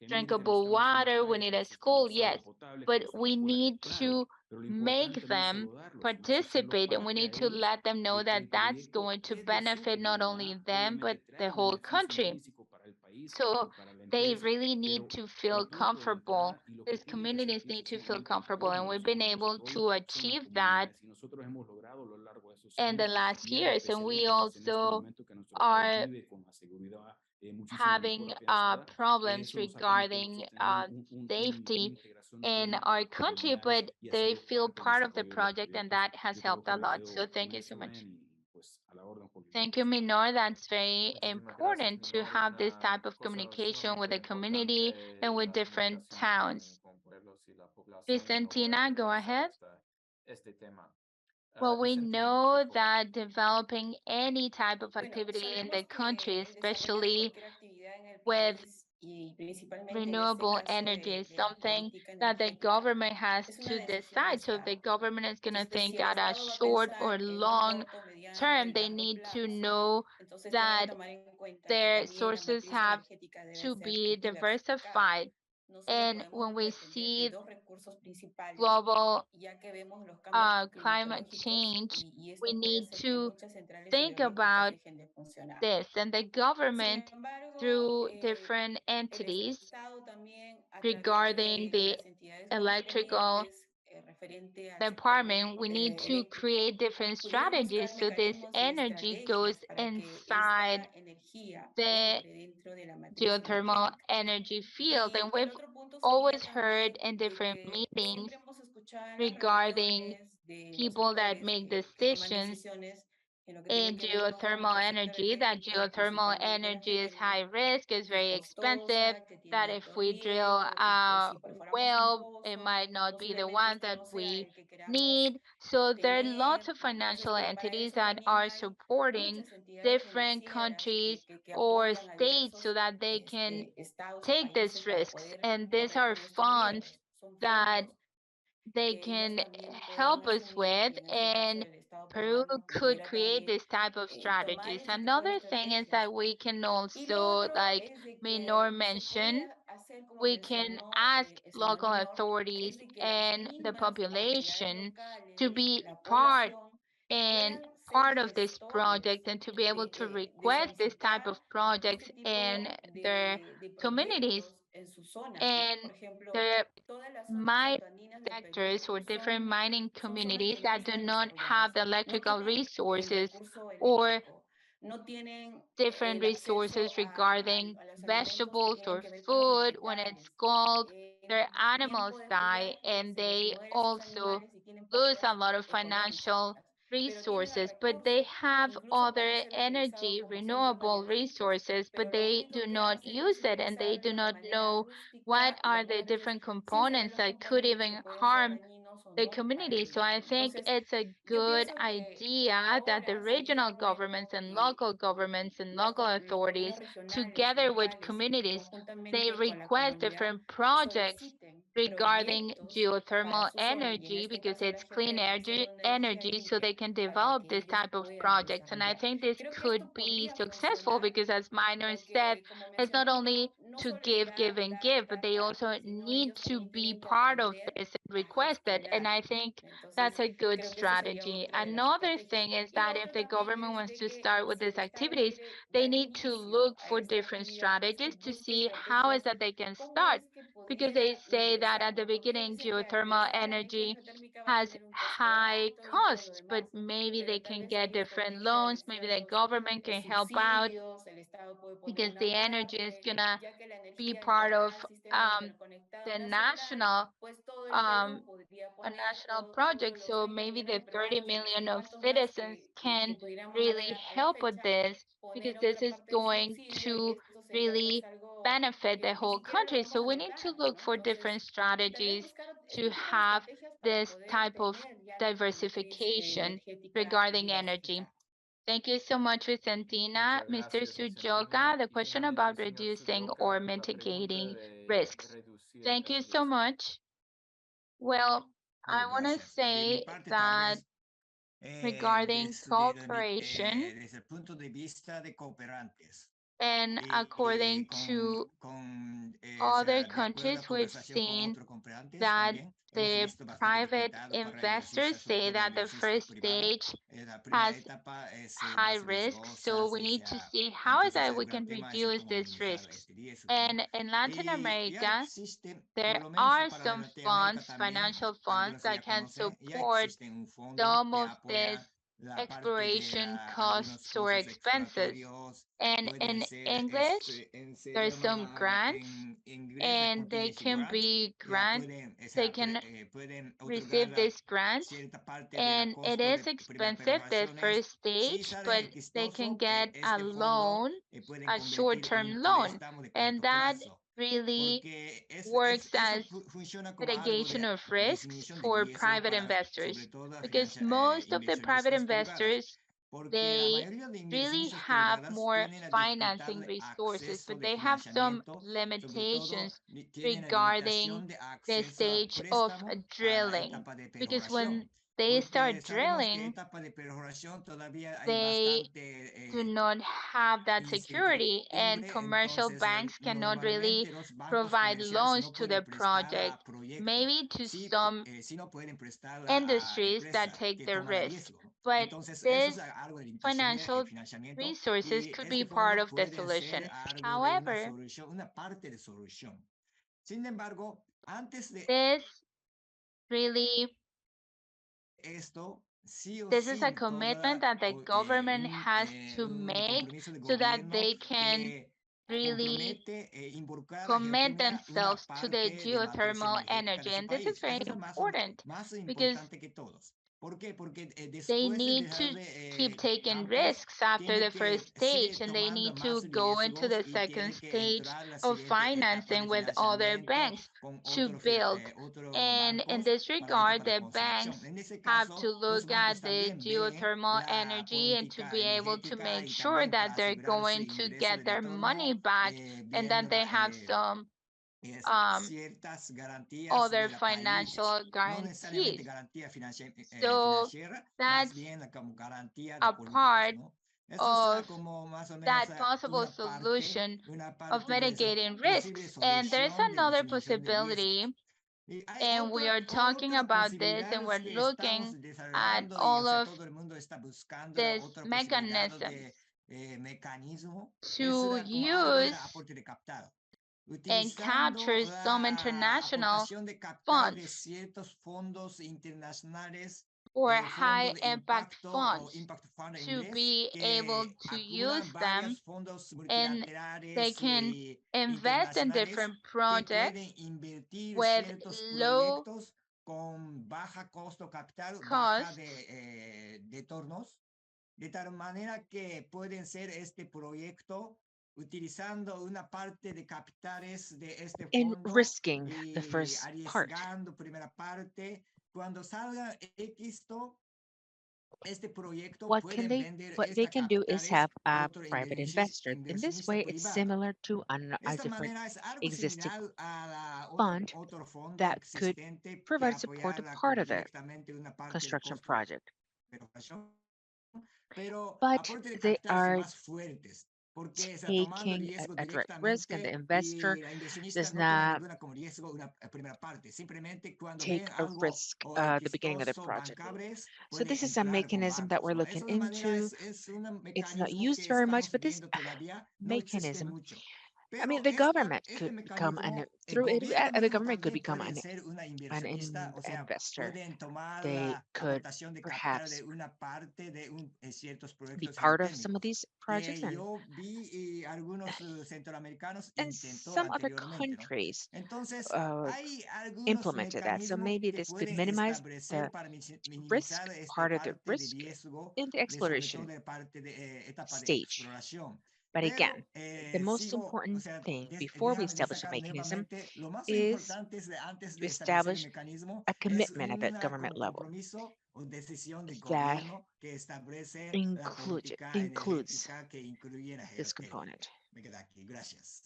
drinkable water, we need a school, yes, but we need to make them participate, and we need to let them know that that's going to benefit not only them, but the whole country. So they really need to feel comfortable. These communities need to feel comfortable, and we've been able to achieve that in the last years. And we also are having problems regarding safety in our country, but they feel part of the project, and that has helped a lot. So thank you so much. Thank you, Minor. That's very important to have this type of communication with the community and with different towns. Vicentina, go ahead. Well, we know that developing any type of activity in the country, especially with renewable energy, is something that the government has to decide. So if the government is going to think at a short or long term, they need to know that their sources have to be diversified. And when we see global climate change, we need to think about this, and the government, through different entities regarding the electrical department, we need to create different strategies so this energy goes inside the geothermal energy field. And we've always heard in different meetings regarding people that make decisions in geothermal energy, that geothermal energy is high risk, is very expensive, that if we drill a well, it might not be the one that we need. So there are lots of financial entities that are supporting different countries or states so that they can take these risks. And these are funds that they can help us with, and Peru could create this type of strategies. Another thing is that we can also, like Minor mentioned, we can ask local authorities and the population to be part of this project, and to be able to request this type of projects in their communities. And the mine sectors or different mining communities that do not have the electrical resources or different resources regarding vegetables or food, when it's cold, their animals die, and they also lose a lot of financial resources. But they have other energy, renewable resources, but they do not use it, and they do not know what are the different components that could even harm the community. So I think it's a good idea that the regional governments and local authorities, together with communities, they request different projects regarding geothermal energy, because it's clean energy, so they can develop this type of projects. And I think this could be successful because, as Minor said, it's not only to give, but they also need to be part of this and request it. And I think that's a good strategy. Another thing is that if the government wants to start with these activities, they need to look for different strategies to see how is that they can start. Because they say that at the beginning, geothermal energy has high costs, but maybe they can get different loans, maybe the government can help out, because the energy is gonna be part of um, the national um, a national project. So maybe the 30 million of citizens can really help with this, because this is going to really benefit the whole country. So we need to look for different strategies to have this type of diversification regarding energy. Thank you so much, Vicentina. Mr. Sujoka, the question about reducing or mitigating risks. Thank you so much. Well, I want to say that regarding cooperation, desde el punto de vista de cooperantes. and according to other countries, we've seen that the private investors say that the first stage has high risks, so we need to see how is that we can reduce these risks. And in Latin America, there are some funds, financial funds, that can support some of these exploration costs or expenses. And in English, there's some grants, and they can be they can receive these grants, and it is expensive the first stage, but they can get a loan, a short-term loan, and that really works as mitigation of risks for private investors, because most of the private investors, they really have more financing resources, but they have some limitations regarding the stage of drilling, because when they start drilling, they do not have that security, and commercial banks cannot really provide loans to the project, maybe to some industries that take the risk. But this financial resources could be part of the solution. However, this really, this is a commitment that the government has to make so that they can really commit themselves to the geothermal energy. And this is very important because they need to keep taking risks after the first stage, and they need to go into the second stage of financing with other banks to build. And in this regard, the banks have to look at the geothermal energy and to be able to make sure that they're going to get their money back, and that they have some other financial guarantees. So that's a part of that possible solution of mitigating risks. And there's another possibility, and we are talking about this, and we're looking at all of these mechanisms to use and capture some international funds or high impact funds to be able to use them, and they can invest in different projects with low costs, de tal manera que pueden ser este proyecto utilizando una parte de capitales de este In fondo risking the first part. arriesgando primera parte. Cuando salga esto, este proyecto What pueden they can do is have a private investor. In this way, it's privado. similar to a De esta different manera es algo existing similar a fund otro fondo that could existente que provide support to apoyara part of the directamente una parte del construction costo project. de operación, pero But aportes de they capital son are más fuertes porque está tomando taking riesgo a direct risk, and the directamente investor y la inversionista does no toma not ninguna como riesgo una primera parte. Simplemente cuando take ven a algo risk o the beginning of the exitoso, project. bancable, So pueden this is a entrar con mechanism that bancos, we're ¿no? looking Es una manera, into. es un It's not mecanismo used que very much, estamos but this viendo todavía no existe mechanism, mucho. I mean, Pero the government este could become mecanismo, el through it, gobierno the mismo government could también become puede ser una inversionista, o sea, investor. pueden tomar They la could aportación de capital perhaps de una parte de ciertos be proyectos part of some of geotérmicos. these projects, and Yo vi algunos centroamericanos intentó some other anteriormente, ¿no? countries Entonces, hay algunos implemented that. So mecanismos maybe que this could pueden minimize establecer the para risk, minimizar part of the parte de risk riesgo in the de sobre todo exploration de parte de etapa de stage. exploración. But again, Pero the most sigo, o important sea, thing before we establish a mechanism nuevamente, lo más is importante es antes to de establecer el establish mecanismo a es commitment at the government level compromiso o decisión del that gobierno que establece la política includes energética que incluye la this geotérmica. component. Me queda aquí, gracias.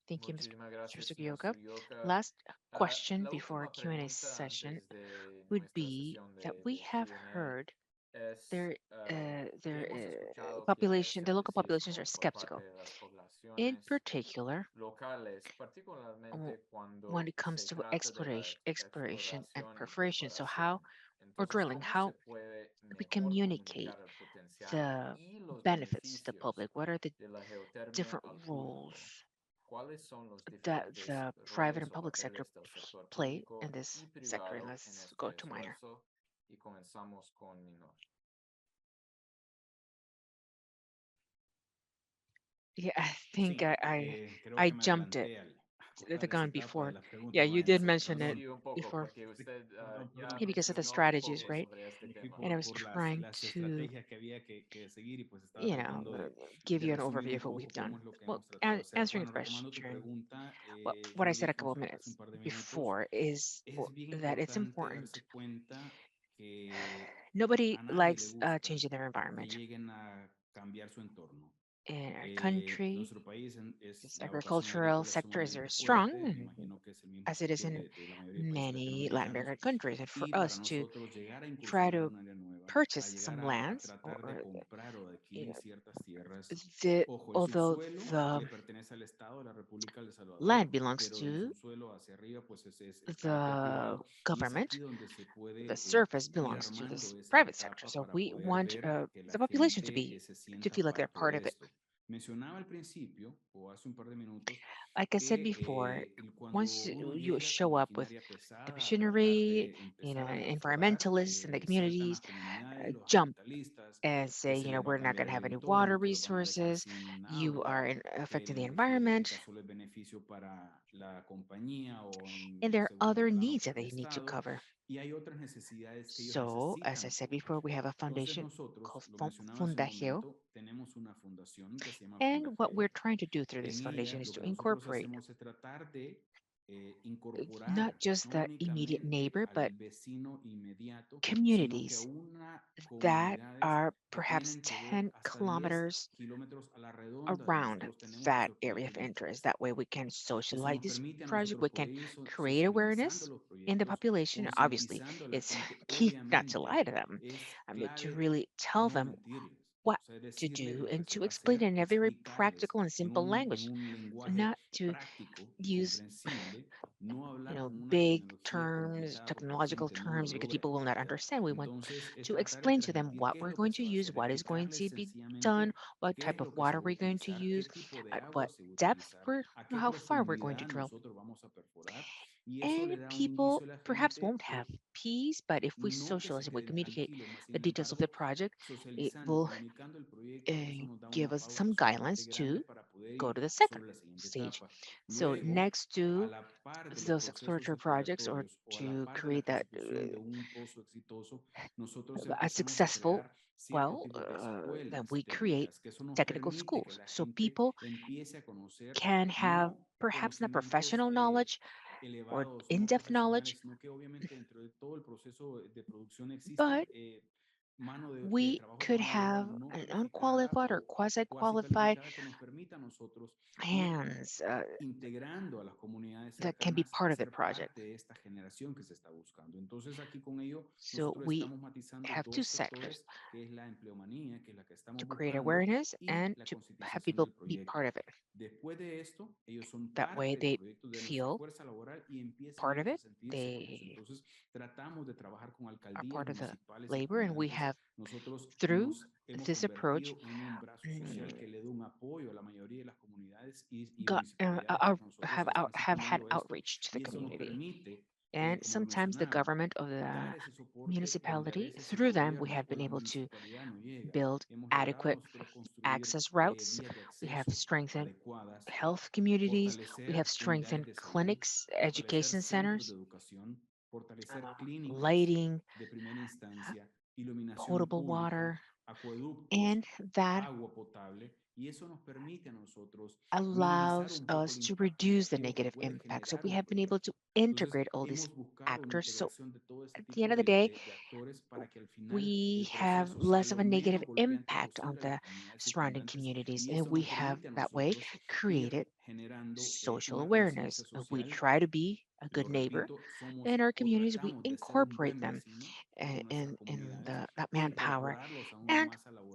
Thank you, Muchísimas Mr. gracias, señor Sugioka. Sugioka. Last question La before última Q&A pregunta session antes de would nuestra be sesión that de we have Q&A heard es their que hemos escuchado que hay population, the local populations are escepticismo por skeptical. parte de las In poblaciones particular, locales, particularmente when cuando it comes se to trata de la exploration and exploración y perforation. So how, perforación. or Entonces, drilling, ¿cómo se how puede we mejor communicate comunicar el potencial the y los benefits to the beneficios public? What are the de la geotermia different al roles público? ¿Cuáles son los that diferentes the private roles and o public sector papeles del sector play in público this y sector? And privado en let's go este to minor. esfuerzo? Y comenzamos con Minor. Yeah, I think Sí, creo I que me jumped it, adelanté al the cortar esa gun etapa de before. las preguntas, Yeah, you Ryan. did So, mention it perdón. Sí, un poco, before. porque usted ya Yeah, because of the mencionó un strategies, poco right? sobre este Me fui tema. And I was por trying las to, estrategias que había que seguir y pues estaba tratando give de you an resumir overview un of what poco we've cómo done. es lo que Well, hemos tratado de hacer. answering Bueno, the retomando tu question, pregunta, well, what I yo said a couple of discurso hace un minutes par de minutos, before is es bien that it's importante important. darse cuenta que Nobody a nadie le likes gusta changing their que environment. lleguen a cambiar su entorno. In our country, Nuestro país this la vocación agricultural agrícola es sector is sumamente very strong, fuerte, me imagino que es el mismo as it is sentir in de la mayoría de países many Latin latinoamericanos, American countries. And for y para us to nosotros llegar a try incursionar en to un área nueva, a purchase llegar some a lands, tratar de comprar o you adquirir know, ciertas tierras, the ojo, el although subsuelo the le pertenece al Estado de la República de El land Salvador, belongs pero del to subsuelo hacia arriba pues es carácter the privado, y es aquí government, donde se the puede surface ir belongs to armando this esa private sector. capa So para we poder want ver que la the population to gente be se to sienta feel like they're parte part de of it. esto. Mencionaba al principio, o hace un par de minutos, Like I said que before, cuando once uno you llega con show up with maquinaria the pesada a tratar machinery, de empezar a perforar, environmentalists in the saltan communities las comunidades, los jump ambientalistas, and que say, se les va a we're not going cambiar to el have any water entorno, que los van a dejar resources, sin you agua, are que affecting la the energía eléctrica environment, solo es beneficio para la compañía o and en there are segundo other plano needs that para el they need to Estado, cover. y hay otras necesidades que ellos So, as I necesitan said before, cubrir. we have a Entonces foundation nosotros, called lo mencionaba hace un Fundageo, momento, tenemos una fundación que se llama and what Fundageo. we're trying to do through this En foundation ella is lo to que nosotros incorporate hacemos es tratar de not incorporar just no the immediate únicamente neighbor, but al vecino inmediato, sino que a communities una that comunidades are que perhaps tienen que ver 10 hasta 10 kilometers kilómetros a la redonda de around nosotros tenemos that esos area of proyectos de interest. forestación. That way we can Eso socialize nos this permite a project, nosotros we can poder ir create socializando awareness los in the proyectos, population. Obviously, concientizando a la it's gente. key not to lie Obviamente to them, es but to clave really tell no them mentirles. what O sea, to decirles do lo que and se to va a explain hacer, in a very explicarles practical and simple en language, un lenguaje not to práctico y use comprensible, no hablar con una big tecnología terms, complicada porque la technological gente no lo terms, because logra people will not entender. understand. We want Entonces, es to tratar de explain to them transmitir what qué es we're lo que going se to va a use, hacer, what is going explicarles to be done, sencillamente what qué es type of lo que se water va a we're going to utilizar, qué use, tipo de at agua what se va a depth utilizar, we're, a qué how far we're going to profundidad drill. nosotros vamos a perforar, y eso And le da un people inicio a la perhaps gente won't have peace, but if we no que se socialize and we queden communicate tranquilos, más the sin details of the embargo, project, it socializando, will comunicando el proyecto, eso nos da give una us pauta some sumamente guidelines grande to para poder go ir to the second sobre la siguiente stage. etapa. So Luego, next a to la par de los those procesos exploratory projects, or exploratorios o a la to par de la create that consecución de un pozo exitoso, nosotros a empezamos a successful crear cierto well, tipo de then escuelas we create técnicas, que eso nos technical permite que schools. la So gente people empiece a conocer can have no perhaps not conocimientos professional knowledge or elevados, no in-depth profesionales, knowledge, sino que obviamente dentro de todo el proceso de producción existe but mano de we trabajo de could mano de obra have no an calificada unqualified or o cuasi quasi-qualified calificada que nos permita a nosotros ir hands integrando a las comunidades that can be cercanas a part of the ser project. parte de esta generación que se está buscando. Entonces aquí con ello So nosotros we estamos matizando have two dos sectors sectores, que es la empleomanía, que es la que estamos to create buscando, awareness y and la to have concientización people del be proyecto. part of it. Después de esto, ellos son That way parte del they proyecto de nuestra feel fuerza laboral y empiezan part of ellos a it. sentir seguros. They Entonces, tratamos de trabajar con are alcaldías part of the municipales y labor, and we comunales. have Nosotros through nos hemos this approach convertido en un brazo social que le da un apoyo a la mayoría de las comunidades y got municipalidades que con nosotros están have had secundando esto, outreach to the y eso nos community. permite, And como lo sometimes the mencionaba, government of the dar ese soporte donde a municipality, veces el through them, we gobierno have o been la able to municipalidad no llega. build Hemos logrado adequate nosotros construir access routes. vías de We have acceso strengthened adecuadas, health communities. We have fortalecer unidades strengthened de salud, clinics, fortalecer education centros de centers, educación, fortalecer clínicas lighting, de primera instancia, iluminación potable pública, water, acueductos, and that agua potable, allows us to reduce the negative impact. So we have been able to integrate all these actors. So at the end of the day, we have less of a negative impact on the surrounding communities, and we have that way created social awareness. We try to be a good neighbor in our communities. We incorporate them in that manpower, and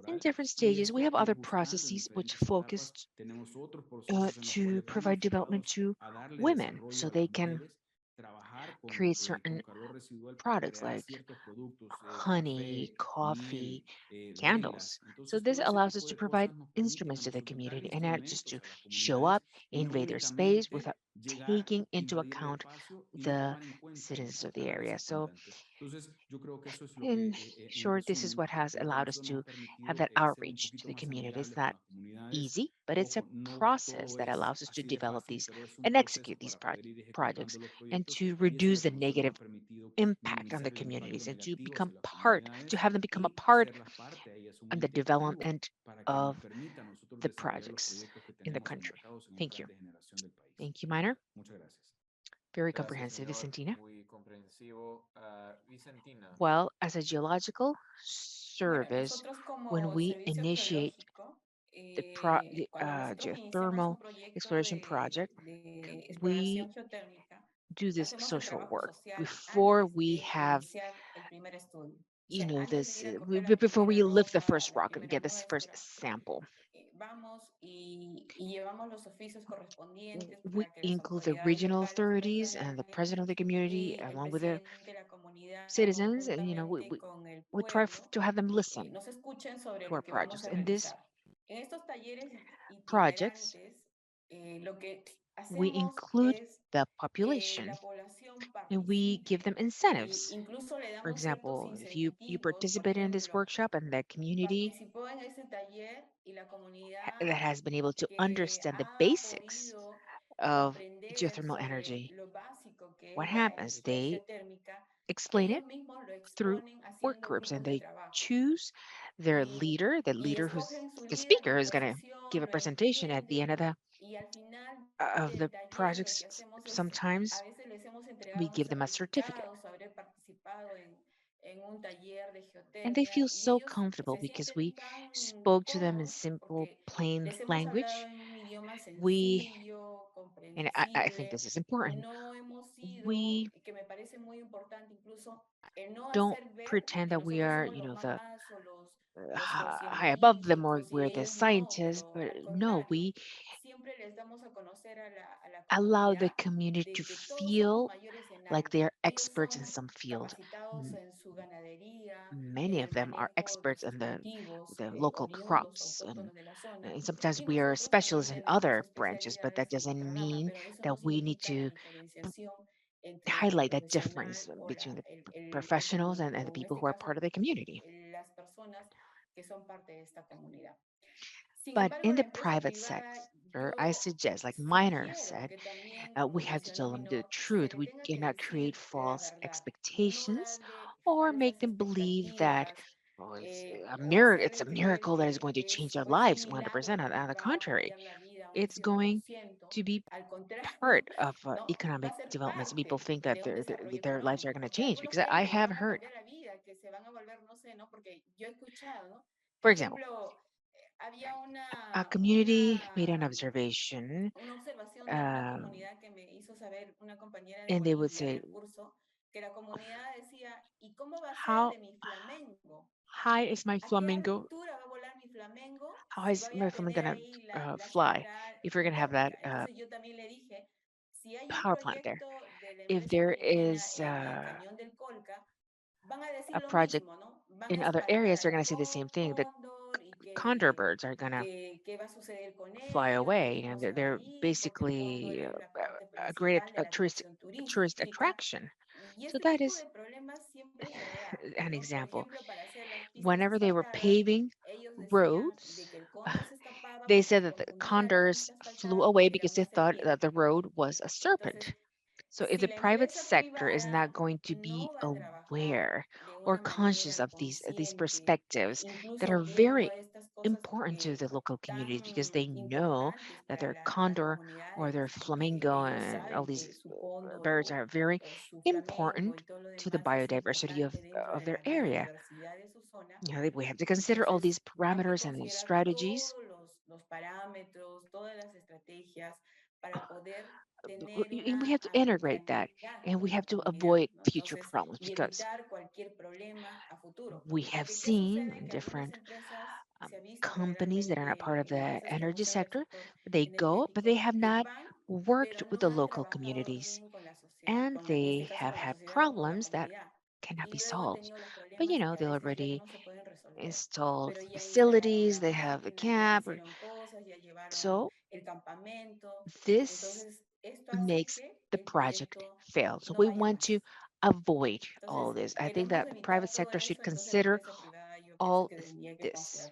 in different stages, we have other processes which focus to provide development to women so they can create certain products like honey, coffee, candles. So this allows us to provide instruments to the community and not just to show up, invade their space without taking into account the citizens of the area. So in short, this is what has allowed us to have that outreach to the community. It's not easy, but it's a process that allows us to develop these and execute these projects and to reduce the negative impact on the communities and to become part, to have them become a part of the development of the projects in the country. Thank you. Thank you, Minor. Very Gracias, comprehensive, señor. Vicentina. Muy comprensivo. Vicentina. Well, as a geological Bueno, service, nosotros when como we servicio initiate geológico, the cuando nosotros iniciamos geothermal un proyecto exploration project, de we exploración geotérmica, do this hacemos el social trabajo work social before antes we de have, iniciar el primer estudio. O you sea, know, antes de this ir a coger la before primera we lift the roca, first la rock and primera get this first muestra, sample. vamos y llevamos los oficios correspondientes We para que las include the autoridades regional locales los authorities and the vean, president of the community, y el along with the presidente de la comunidad citizens, and conjuntamente con el we try pueblo to have them listen nos escuchen sobre to our lo que vamos projects. a In this realizar. En estos talleres projects, itinerantes, lo que we hacemos include es the que population la población and we give participe. them incentives. Incluso le For damos ciertos example, if you incentivos, por participate in this ejemplo, workshop and the community participó en ese taller y la that comunidad has been able to que understand the ha basics podido of comprender geothermal sobre energy, lo básico que what es la happens? energía They geotérmica, explain it ellos mismos lo through exponen work haciendo groups and grupos de they trabajo choose their y, leader, y who's escogen su the líder de speaker who's going to give exposición, a lo presentation at the end entienden y al final of the del taller lo projects. que hacemos es, a Sometimes veces les hemos we entregado unos give them a certificate certificados, haber participado en un taller de and they geotermia feel y so ellos comfortable se because sienten we tan spoke to them in cómodos simple, porque plain les hemos hablado language. en un idioma We, sencillo, and I think comprensible. this is important, No hemos sido, we que me parece muy importante incluso, el no don't hacer ver pretend que that we nosotros are, somos los the más o los high above them or científicos y we're the ellos no, scientists, pero but al no, contrario, we siempre les damos a conocer a la allow the comunidad community to de que todos somos feel mayores en like algo. they are Ellos experts in son some field. capacitados en su ganadería, Many en of el them are manejo de experts sus in cultivos the local oriundos, crops, autóctonos de la zona, and sometimes y we are nosotros también specialists in tenemos other branches, but that especialidades en el doesn't programa, mean pero eso no that we need significa la to diferenciación entre el highlight that profesional difference o between the el professionals común, and the o en people este who are part caso, of the community. las personas que son parte de esta comunidad. Sin But embargo, in la the empresa private privada, sector, I yo suggest, like Miner sugiero said, que también, we como have to tell mencionó them the Minor, se truth. le We tenga que cannot create decir la false verdad, no expectations darle or make falsas them believe that expectativas oh, it's a o miracle. It's a hacerle creer miracle that is que going to change their puede ser un lives 100%. milagro que On les the va a contrary, cambiar la vida un it's going 100%. to be Al contrario, part of ¿no? Va economic a ser development. So people parte think that de un desarrollo their lives are económico, going to porque change. algunos Because creen I que les have van a heard, cambiar la vida, que se van a volver, no sé, ¿no? Porque yo he escuchado, ¿no? for example, Ejemplo, había a community made an observation, una observación de una um, comunidad que me hizo saber una compañera de and they would Bolivia en say, el curso, que la comunidad decía, ¿y cómo va a ser how de mi flamengo? high is my ¿A qué flamingo? altura va a volar mi flamengo How si is voy my a flamingo tener going ahí to la fly central if you're going to have that térmica? Entonces yo también le dije, si hay un power plant there? proyecto de la If empresa there argentina is en el cañón del Colca, van a decir a lo project mismo, ¿no? Van a in other espantar areas, they're al going to say the same thing. The cóndor y condor birds are going to qué va a suceder con fly ellos, que away. ellos no se van a They're ir, porque el cóndor basically es la parte a great principal de la atracción tourist turística. attraction. Y So este that tipo is de problemas siempre se va a dar, an ¿no? Por example. ejemplo, para hacer las pistas Whenever they were asfaltadas, paving ellos decían de roads, que el cóndor se escapaba they porque said se that the confundía la condors pista flew asfaltada away porque era because una they thought that the serpiente. road was a serpent. Entonces, So if si the la private empresa sector is not privada going to be no va a trabajar aware de or una conscious manera of these consciente, perspectives that are incluso viendo very estas important to the local communities because they know that their condor or their flamingo and all these birds are very important to the biodiversity of their area. You know, we have to consider all these parameters and these strategies. And we have to integrate that, and we have to avoid future problems because we have seen in different companies that are not part of the energy sector, they go, but they have not worked with the local communities, and they have had problems that cannot be solved. But you know, they already installed facilities, they have the cap, so this makes the project fail. So we want to avoid all this. I think that the private sector should consider all this,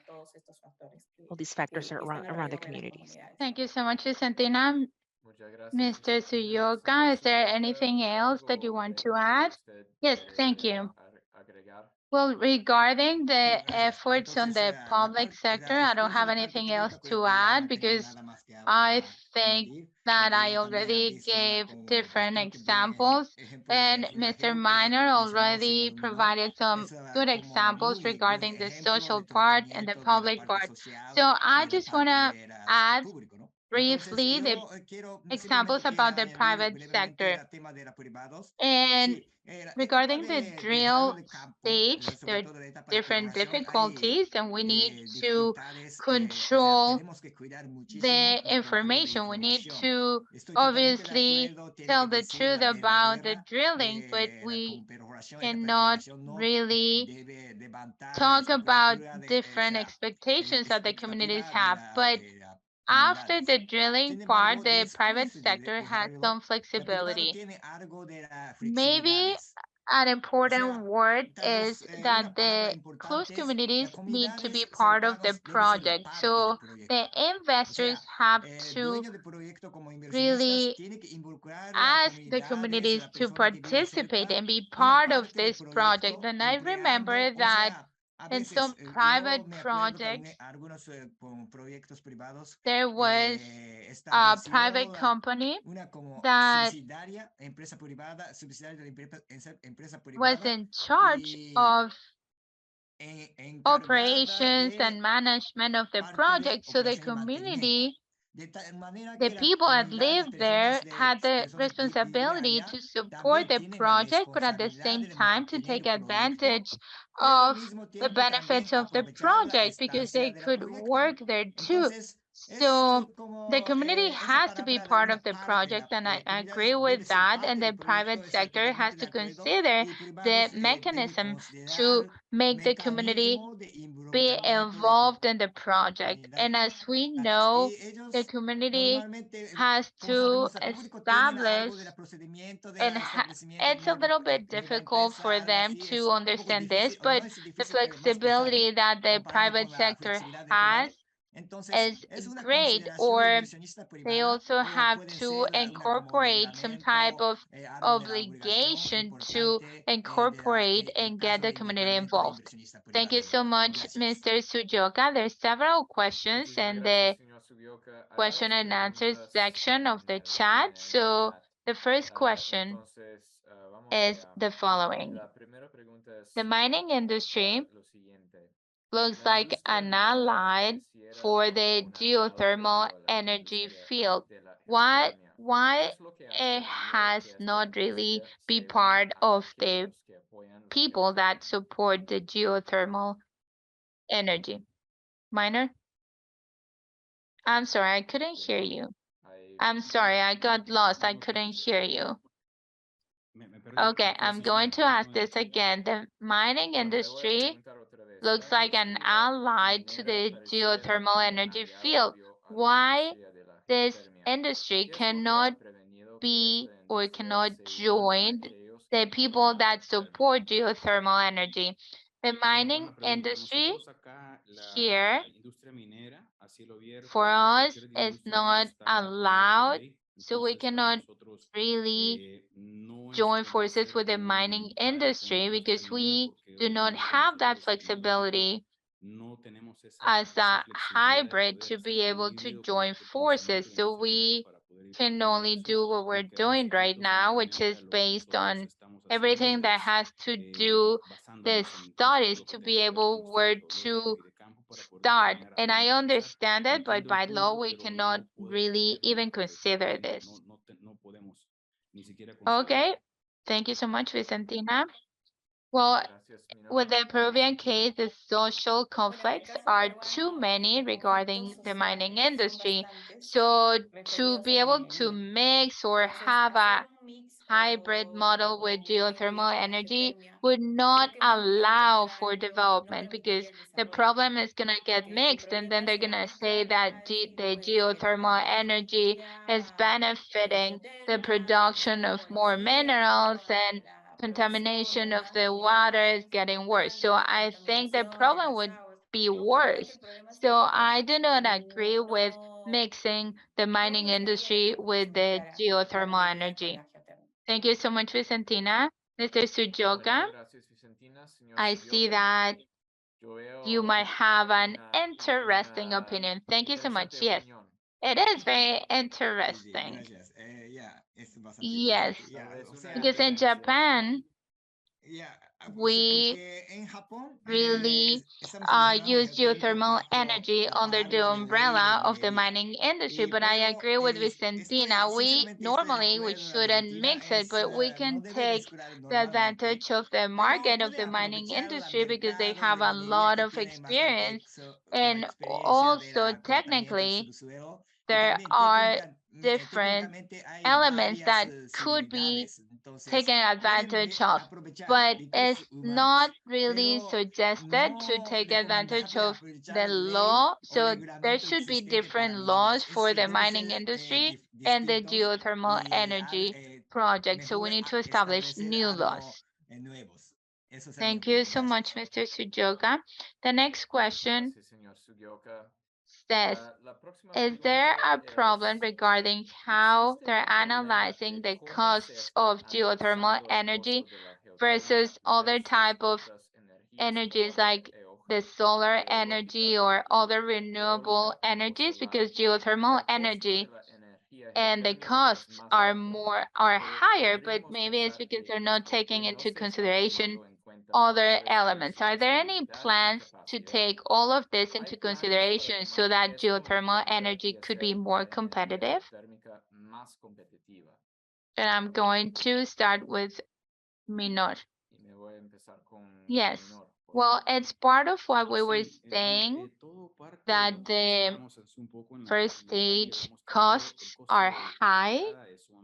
all these factors around the communities. Thank you so much, Vicentina. Muchas gracias, Mr. Señor Suyoka, is there Suyoka. anything else that you ¿Algo want to que add? usted Yes, thank quiere you. agregar? Well, regarding the Gracias. efforts on Entonces, the la public parte, sector, I don't después de have la parte anything else técnica, creo to que ya add no tengo because nada más que I think añadir, that porque I ya también ha already visto gave como different gestor que buen examples, ejemplo and de la Mr. región que Miner mencionó, se already iluminó. provided some Eso good como examples muy buen regarding the ejemplo social de part and the tratamiento de la public parte part. social, So I de la just want parte to de add público, ¿no? Entonces, briefly the yo quiero examples simplemente quería about the añadir private brevemente sector. el tema de los privados. And Sí, etapa regarding the de radio drill de campo, stage, there sobre are todo la etapa de different exploración, hay difficulties, and we need to dificultades, o sea, control tenemos que cuidar muchísimo the el control de information. We need información. to Estoy totalmente de obviously acuerdo, tiene tell que the decir truth de la about the guerra, drilling, but de la we perforación, etapa de cannot exploración, no really debe levantar la talk about expectativa de, o different sea, expectations that the communities expectativa have. But de la after comunidades. the drilling Sin part, embargo, the private después sector de has dejarlo, some la privada flexibility. tiene algo de las Maybe flexibilidades. an O important sea, word tal is vez una that palabra the close importante es las communities need to be comunidades part of the cercanos deben ser project. parte del So the proyecto. O investors sea, have el to dueño del proyecto como inversionistas really tiene que involucrar las ask the comunidades, communities la to persona que vive participate cerca, and be una part of parte del this project. proyecto And I empleando, remember o that sea, a in veces some yo private me acuerdo que projects, algunos con proyectos privados there was a private estableció company una como that subsidiaria, empresa privada, subsidiaria de la empresa was privada in charge y of encargada operations and de management of the parte de project. So the operación y mantenimiento. community, De tal manera the que la people that comunidad, las lived there, personas, had the personas que viven responsibility allá to support también the tienen la project, but at the responsabilidad same de time to mantener take el proyecto, advantage pero al of mismo the tiempo también benefits of the aprovechar la project because estancia they del could proyecto, ¿no? work there too. Entonces, es So the como community esa has to be palabra de part una of the parte, project, and I las agree comunidades with deben ser that. And parte the del proyecto, private estoy sector has totalmente de to acuerdo, consider y the privados deben mechanism to considerar make the community mecanismo de be involucramiento de involved in the project. And as we know, y the ellos community normalmente, has como to servicio público, tienen establish, algo del procedimiento de and establecimiento de it's a little bit nueva difficult for empresa, algo them así. to Es un poco understand this, difícil, o no but es the difícil, pero más pesado flexibility that the comparando private con la sector flexibilidad del has privado. Entonces, is es una great. consideración de Or inversionista they privada also o have pueden to ser una como incorporate some type reglamento, of algo de la obligación obligation to importante incorporate el and get caso the de community involucramiento de involved. inversionista Thank you privada. so much, Gracias. Mr. Sujoka. There's several questions Muchísimas in gracias, the señor Subioka. Hay question varias and answer preguntas section of the chat. en el So chat. the first question Entonces, vamos is allá. the following. La primera pregunta es The mining industry lo siguiente. looks La like industria an minera ally pareciera for como the un aliado geothermal obvio a la energy industria field. de la Why geothermia. ¿Qué why es lo que ha it permitido has que esta not really industria be se una part a of the aquellos que apoyan la people that geothermia? support the geothermal energy? Miner? I'm sorry, I couldn't hear you. I'm sorry, I got lost. I couldn't hear you. Okay, I'm going to ask this again. The mining Bueno, le voy a industry preguntar otra vez. looks La like an industria ally to minera the pareciera geothermal como un energy aliado field. obvio a la Why industria de la this geothermia. industry ¿Qué es lo que ha cannot prevenido que be esta or industria cannot se una a join aquellos que the apoyan people la that geothermia? support geothermal energy? The mining industry here for us is not allowed, so we cannot really join forces with the mining industry because we do not have that flexibility as a hybrid to be able to join forces. So we can only do what we're doing right now, which is based on everything that has to do the studies to be able where to start. And I understand it, but by law, we cannot really even consider this. Okay, thank you so much, Vicentina. Well, with the Peruvian case, the social conflicts are too many regarding the mining industry. So to be able to mix or have a hybrid model with geothermal energy would not allow for development because the problem is going to get mixed and then they're going to say that the geothermal energy is benefiting the production of more minerals and contamination of the water is getting worse. So I think the problem would be worse. So I do not agree with mixing the mining industry with the geothermal energy. Thank you so much, Vicentina. Mr. Sujoka, I see that you might have an interesting opinion. Thank you so much. Yes, it is very interesting. Yes, because in Japan, we really use geothermal energy under the umbrella of the mining industry. But I agree with Vicentina. We shouldn't mix it, but we can take the advantage of the market of the mining industry because they have a lot of experience. And also technically, there are different elements that could be taken advantage of, but it's not really suggested to take advantage of the law. So there should be different laws for the mining industry and the geothermal energy project. So we need to establish new laws. Thank you so much, Mr. Sujoka. The next question says, is there a problem regarding how they're analyzing the costs of geothermal energy versus other type of energies like the solar energy or other renewable energies? Because geothermal energy and the costs are higher, but maybe it's because they're not taking into consideration other elements. Are there any plans to take all of this into consideration so that geothermal energy could be more competitive? And I'm going to start with Minor. Yes. Well, it's part of what we were saying, that the first stage costs are high.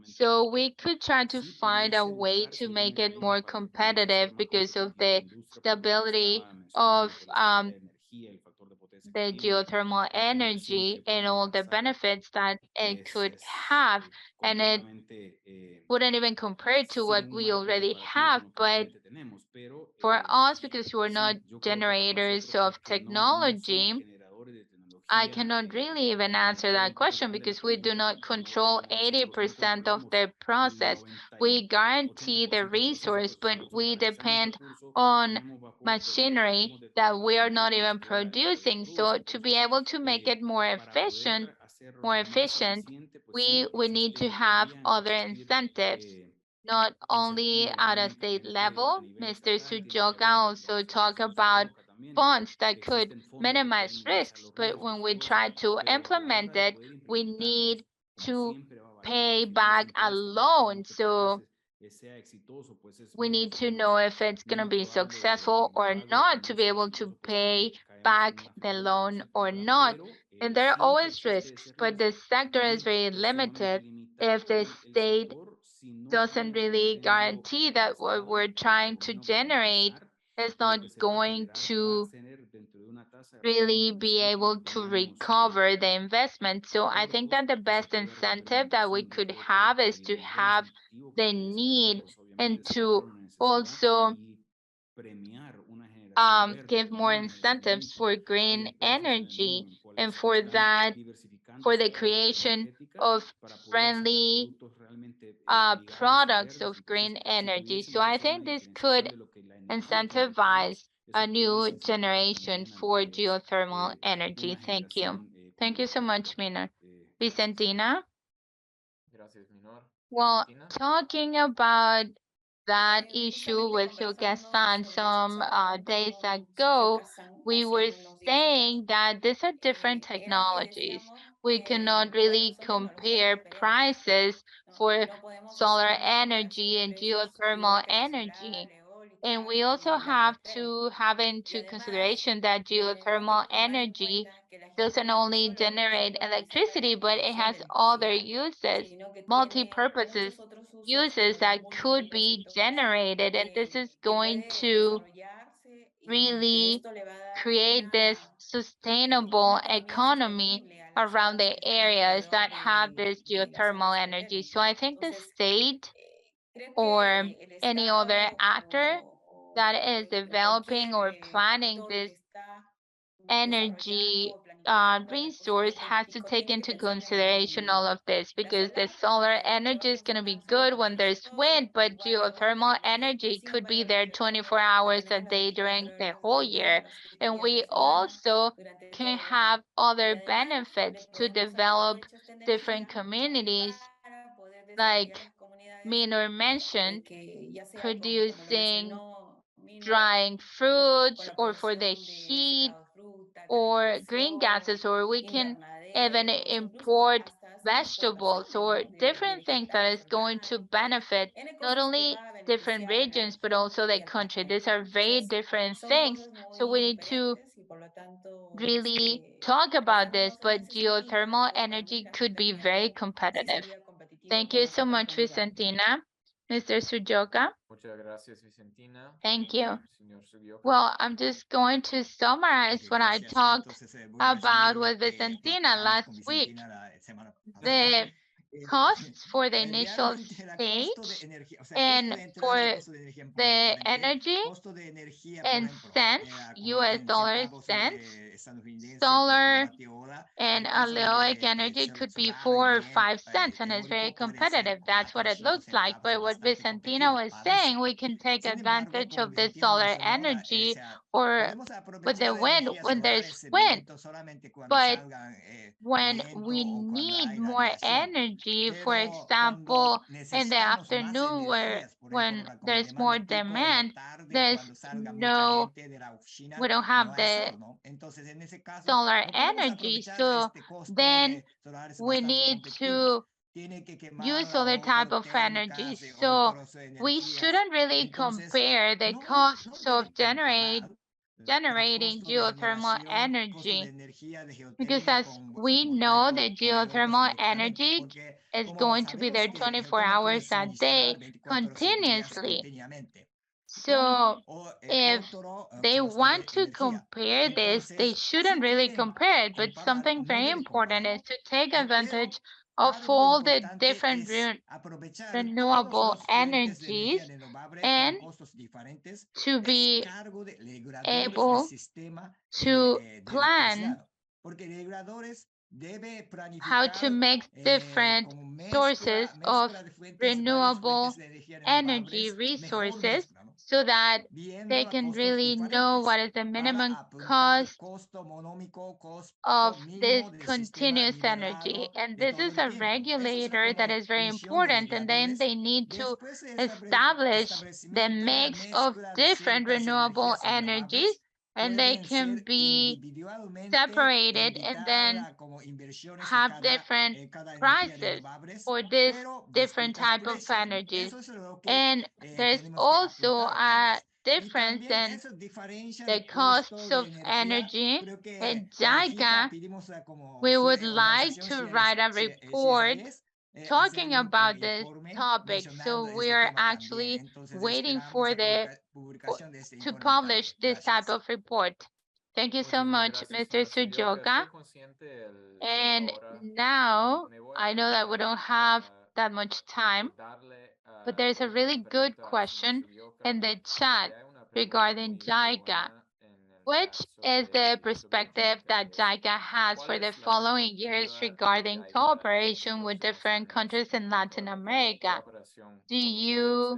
So we could try to find a way to make it more competitive because of the stability of the geothermal energy and all the benefits that it could have. And it wouldn't even compare to what we already have. But for us, because we're not generators of technology, I cannot really even answer that question because we do not control 80% of the process. We guarantee the resource, but we depend on machinery that we are not even producing. So to be able to make it more efficient, we need to have other incentives, not only at a state level. Mr. Sujoka also talked about funds that could minimize risks, but when we try to implement it, we need to pay back a loan. So we need to know if it's going to be successful or not to be able to pay back the loan or not. And there are always risks, but the sector is very limited if the state doesn't really guarantee that what we're trying to generate is not going to really be able to recover the investment. So I think that the best incentive that we could have is to have the need and to also give more incentives for green energy and for that, for the creation of friendly products of green energy. So I think this could incentivize a new generation for geothermal energy. Thank you. Thank you so much, Minor. Vicentina? Gracias, Minor. Well, Vicentina? talking about that issue with Gilgasan some days ago, we were saying that these are different technologies. We cannot really compare prices for solar energy and geothermal energy. And we also have to have into consideration that geothermal energy doesn't only generate electricity, but it has other uses, multi-purposes uses that could be generated. And this is going to really create this sustainable economy around the areas that have this geothermal energy. So I think the state or any other actor that is developing or planning this energy resource has to take into consideration all of this, because the solar energy is going to be good when there's wind, but geothermal energy could be there 24 hours a day during the whole year. And we also can have other benefits to develop different communities, like Minor mentioned, producing drying fruits or for the heat or green gases, or we can even import vegetables or different things that is going to benefit not only different regions but also the country. These are very different things, so we need to really talk about this, but geothermal energy could be very competitive. Thank you so much, Vicentina. Mr. Sujoka? Muchas gracias, Vicentina. Thank you. Señor Subioka. Well, I'm just going to summarize what I talked about with Vicentina last week. The costs for the initial stage and for the energy in cents, US dollars cents, solar and aloic energy could be 4 or 5 cents, and it's very competitive. That's what it looks like. But what Vicentina was saying, we can take advantage of the solar energy or with the wind when there's wind. But when we need more energy, for example, in the afternoon when there's more demand, there's no, we don't have the solar energy. So then we need to use other type of energy. So we shouldn't really compare the costs of generating geothermal energy, because as we know, the geothermal energy is going to be there 24 hours a day continuously. So if they want to compare this, they shouldn't really compare it, but something very important is to take advantage of all the different renewable energies and to be able to plan how to mix different sources of renewable energy resources so that they can really know what is the minimum cost of this continuous energy. And this is a regulator that is very important. And then they need to establish the mix of different renewable energies, and they can be separated and then have different prices for this different type of energies. And there's also a difference in the costs of energy. And JICA, we would like to write a report talking about this topic. So we are actually waiting for to publish this type of report. Thank you so much, Mr. Sujoka. And now I know that we don't have that much time, but there's a really good question in the chat regarding JICA. Which is the perspective that JICA has for the following years regarding cooperation with different countries in Latin America? Do you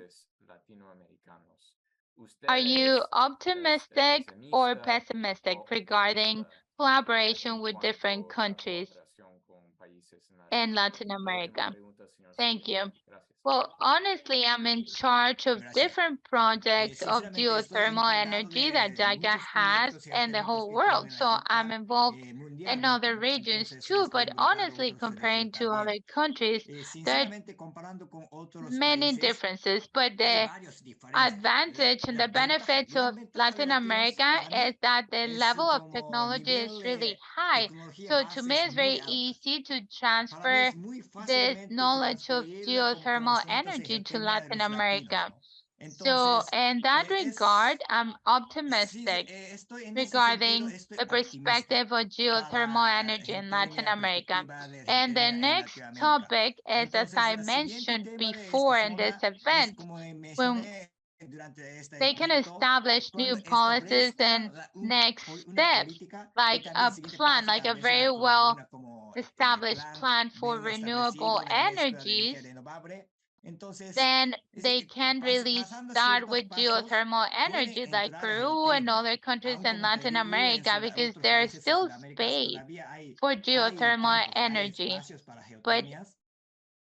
Are you ustedes, optimistic or pesimistas pessimistic o regarding optimistas, collaboration en with different cuanto a la countries cooperación con países in en Latin la última America? pregunta, señor Thank Seguido. you. Gracias. Well, honestly, I'm in charge of Gracias. different projects of Sinceramente, estoy geothermal encargado energy that de JICA muchos has proyectos in the geotérmicos whole que world. tienen So la I'm JICA involved in mundialmente, other ¿no? regions Entonces, too, estoy but involucrado honestly, otros comparing to también. other countries, there are Sinceramente, comparando con otros many países, differences, but hay the varias diferencias. advantage and the benefits of Las ventajas de Latin Latinos America para mí is that the es level of como technology is nivel really de high. tecnología So to base me, es it's muy very alta. easy to Para mí transfer es muy this fácilmente knowledge of transferirla como geothermal conocimientos en energy to geotérmica de Latin los latinos, America. ¿no? So Entonces, in that regard, I'm sí, optimistic estoy en ese sentido, regarding estoy the optimista perspective of geothermal para energy in Latin geotérmica, America. perspectiva de And the geotérmica en next Latinoamérica. topic is, as Entonces, I el siguiente mentioned tema de esta before in this zona es event, como when mencioné durante este they can evento, establish new cuando policies establezca and next una steps, política y like también a el siguiente plan, paso like a tal vez very como well una como established plan plan for bien renewable establecido de mezcla de energía energies, renovable. Entonces, then they can really pasando start ciertos with pasos, geothermal puede energy like entrar Peru and other geotérmica. countries Aún in como Latin Perú, en America, because otros there's países de still Sudamérica, space todavía for hay geothermal campos, hay energy. espacios para But geotérmias.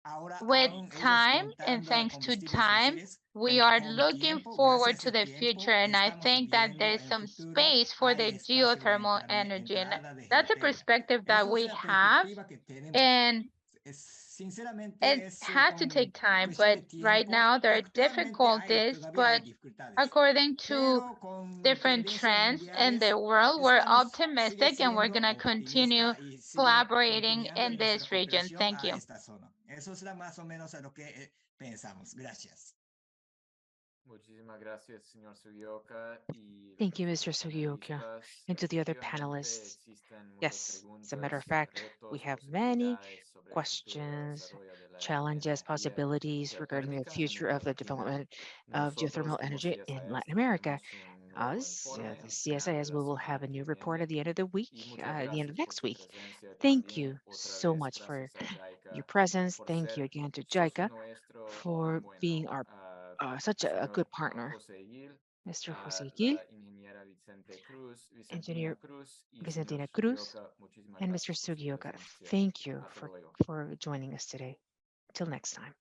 Ahora, with aún ellos time and contando a thanks to combustibles time, fósiles, we pero are con looking tiempo, forward gracias to al the future. tiempo, And I estamos think that viendo there's en el some futuro, space for hay the espacio de geothermal energy. And entrada de that's a geotérmia. perspective that Esa es we la have. perspectiva que tenemos. And Sinceramente, it es has to take time, cuestión but de right tiempo. now there are Actualmente difficulties, todavía hay but dificultades, according to pero con different tendencias trends in mundiales the world, we're sigue optimistic and we're siendo going to continue optimista y sigue collaborating continuando in en nuestra this region. cooperación Thank a you. esta zona. Eso es más o menos a lo que pensamos. Gracias. Muchísimas gracias, señor Sugioka. Y Thank you, los Mr. Sugioka. panelistas. And to the other Efectivamente, panelists, existen muchas yes, as a matter of preguntas, fact, we retos, have many posibilidades sobre el futuro del questions, desarrollo de la challenges, energía possibilities regarding the geotérmica en future América of the Latina. development of Nosotros, geothermal como energy in CSIS, Latin America. tendremos un nuevo Us, informe the al final de CSIS, la we will have semana a que new report viene. at the end of the week, Y muchas at the end of gracias por next su week. presencia Thank también. you Otra so vez, much for gracias a your JICA presence. por Thank you ser again to socio JICA nuestro. for being Bueno, our such a señor good partner. José Gil, Mr. Jose Gil, la ingeniera Engineer Vicentina Cruz y señor Vicentina Cruz, Sugioka, muchísimas and Mr. gracias por su Sugioka. presencia. Thank you Hasta luego. for joining us today. Till next time.